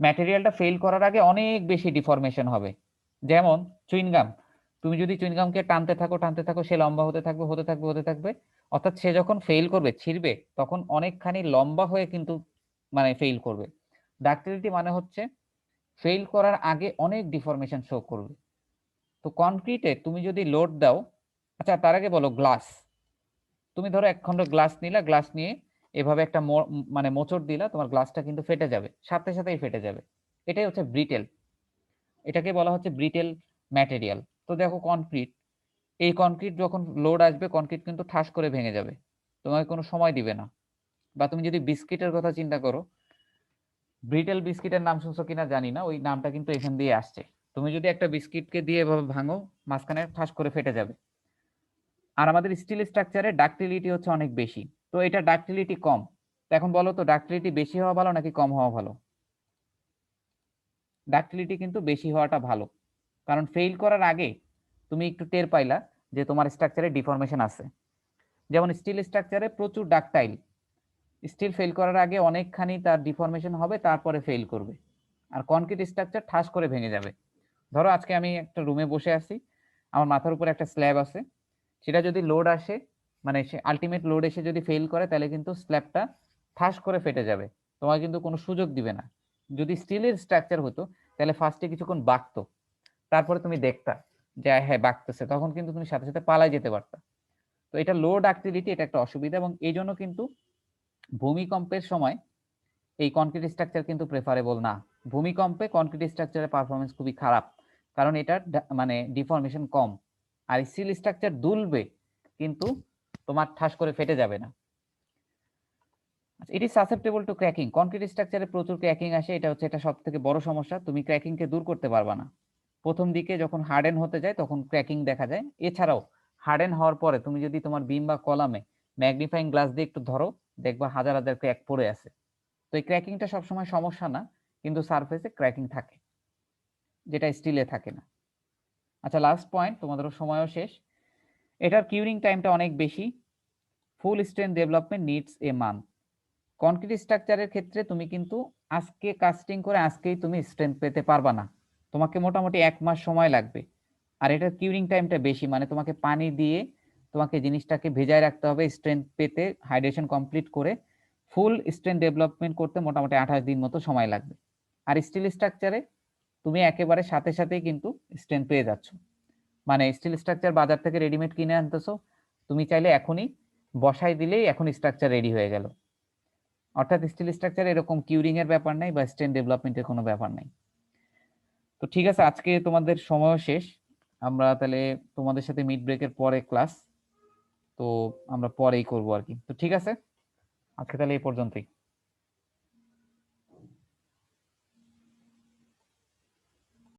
ম্যাটেরিয়ালটা ফেল করার আগে অনেক বেশি ডিফরমেশন হবে। যেমন চুইনগাম, তুমি যদি চুইনগামকে টানতে থাকো সে লম্বা হতে থাকবে। অর্থাৎ সে যখন ফেল করবে, ছিঁড়বে, তখন অনেকখানি লম্বা হয়ে কিন্তু মানে ফেল করবে। ডাক্টিলিটি মানে হচ্ছে ফেল করার আগে অনেক ডিফরমেশন শো করবে। তো কনক্রিটে তুমি যদি লোড দাও, আচ্ছা তার আগে বলো গ্লাস। তুমি ধরো এক খণ্ড গ্লাস নিলা, গ্লাস নিয়ে এভাবে একটা মানে মোচড় দিলা, তোমার গ্লাসটা কিন্তু ফেটে যাবে, সাথে সাথেই ফেটে যাবে। এটাই হচ্ছে ব্রিটেল। এটাকে বলা হচ্ছে ব্রিটেল ম্যাটেরিয়াল। তো দেখো কনক্রিট, এই কনক্রিট যখন লোড আসবে কনক্রিট কিন্তু ঠাস করে ভেঙে যাবে, তোমাকে কোনো সময় দিবে না। বা তুমি যদি বিস্কিটের কথা চিন্তা করো, ব্রিটেল বিস্কিটের নাম শুনছো কিনা জানি না, ওই নামটা কিন্তু এখান দিয়ে আসছে। তুমি যদি একটা বিস্কিটকে দিয়ে এভাবে ভাঙো, মাঝখানে ঠাস করে ফেটে যাবে। আর আমাদের স্টিল স্ট্রাকচারে ডাক্টিলিটি হচ্ছে অনেক বেশি, তো এটা ডাক্টিলিটি কম। তো এখন বলো তো ডাক্টিলিটি বেশি হওয়া ভালো নাকি কম হওয়া ভালো? ডাক্টিলিটি কিন্তু বেশি হওয়াটা ভালো, কারণ ফেল করার আগে তুমি একটু টের পাইলা যে তোমার স্ট্রাকচারে ডিফরমেশন আছে। যেমন স্টিল স্ট্রাকচারে প্রচুর ডাকটাইল, স্টিল ফেল করার আগে অনেকখানি তার ডিফরমেশন হবে, তারপরে ফেল করবে। আর কনক্রিট স্ট্রাকচার ঠাস করে ভেঙে যাবে। ধরো আজকে আমি একটা রুমে বসে আছি, আমার মাথার উপর একটা স্ল্যাব আছে, সেটা যদি লোড আসে, মানে সে আলটিমেট লোড এসে যদি ফেল করে, তাহলে কিন্তু স্ল্যাবটা ঠাস করে ফেটে যাবে, তোমার কিন্তু কোনো সুযোগ দিবে না। যদি স্টিলের স্ট্রাকচার হতো তাহলে ফার্স্টে কিছুক্ষণ বাঁকতো, তারপরে তুমি দেখতা যে হ্যাঁ বাঁকতেছে, তখন কিন্তু তুমি সাথে সাথে পালাই যেতে পারতা। তো এটা লো ডাক্টিলিটি, এটা একটা অসুবিধা। এবং এই জন্য কিন্তু ভূমিকম্পের সময় এই কনক্রিট স্ট্রাকচার কিন্তু প্রেফারেবল না। ভূমিকম্পে কনক্রিট স্ট্রাকচারের পারফরমেন্স খুবই খারাপ, কারণ এটার মানে ডিফরমেশন কম। আর স্টিল স্ট্রাকচার দুলবে কিন্তু তোমার ঠাস করে ফেটে যাবে না। It is susceptible to cracking. Concrete স্ট্রাকচারে প্রচুর ক্র্যাকিং আসে, এটা হচ্ছে এটা সবথেকে বড় সমস্যা। তুমি ক্র্যাকিংকে দূর করতে পারবা না। প্রথম দিকে যখন হার্ডেন হতে যায় তখন ক্র্যাকিং দেখা যায়। এছাড়াও হার্ডেন হওয়ার পরে তুমি যদি তোমার বিম বা কলামে ম্যাগনিফাইং গ্লাস দিয়ে একটু ধরো, দেখবা হাজার হাজার ক্র্যাক পড়ে আছে। তো এই ক্র্যাকিংটা সবসময় সমস্যা না, কিন্তু সারফেসে ক্র্যাকিং থাকে, যেটা স্টিলে থাকে না। আচ্ছা, লাস্ট পয়েন্ট, তোমাদেরও সময়ও শেষ। এটার কিউরিং টাইমটা অনেক বেশি। Full strength development needs a month. Concrete স্ট্রাকচারের ক্ষেত্রে তুমি কিন্তু আজকে কাস্টিং করে আজকেই তুমি স্ট্রেন্থ পেতে পারবা না, তোমাকে মোটামুটি 1 মাস সময় লাগবে। আর এটার কিউরিং টাইমটা বেশি, মানে তোমাকে পানি দিয়ে তোমাকে জিনিসটাকে ভেজায় রাখতে হবে স্ট্রেন্থ পেতে, হাইড্রেশন কমপ্লিট করে ফুল স্ট্রেন্থ ডেভেলপমেন্ট করতে মোটামুটি 28 দিন মতো সময় লাগবে। আর স্টিল স্ট্রাকচারে তুমি একেবারে সাথে সাথেই কিন্তু স্ট্রেন্থ পেয়ে যাচ্ছ। মানে স্টিল স্ট্রাকচার বাজার থেকে রেডিমেড কিনে আনতেছো, তুমি চাইলে এখনই বসাই দিলেই এখন স্ট্রাকচার রেডি হয়ে গেল। অর্থাৎ স্টিল স্ট্রাকচারে এরকম কিউরিং এর ব্যাপার নাই বা স্ট্রেন্থ ডেভেলপমেন্টের কোনো ব্যাপার নাই। তো ঠিক আছে, আজকে তোমাদের সময়ও শেষ। আমরা তাহলে তোমাদের সাথে মিড ব্রেকের পরে ক্লাস তো আমরা পরেই করবো আর কি। তো ঠিক আছে, আজকে তাহলে এই পর্যন্তই।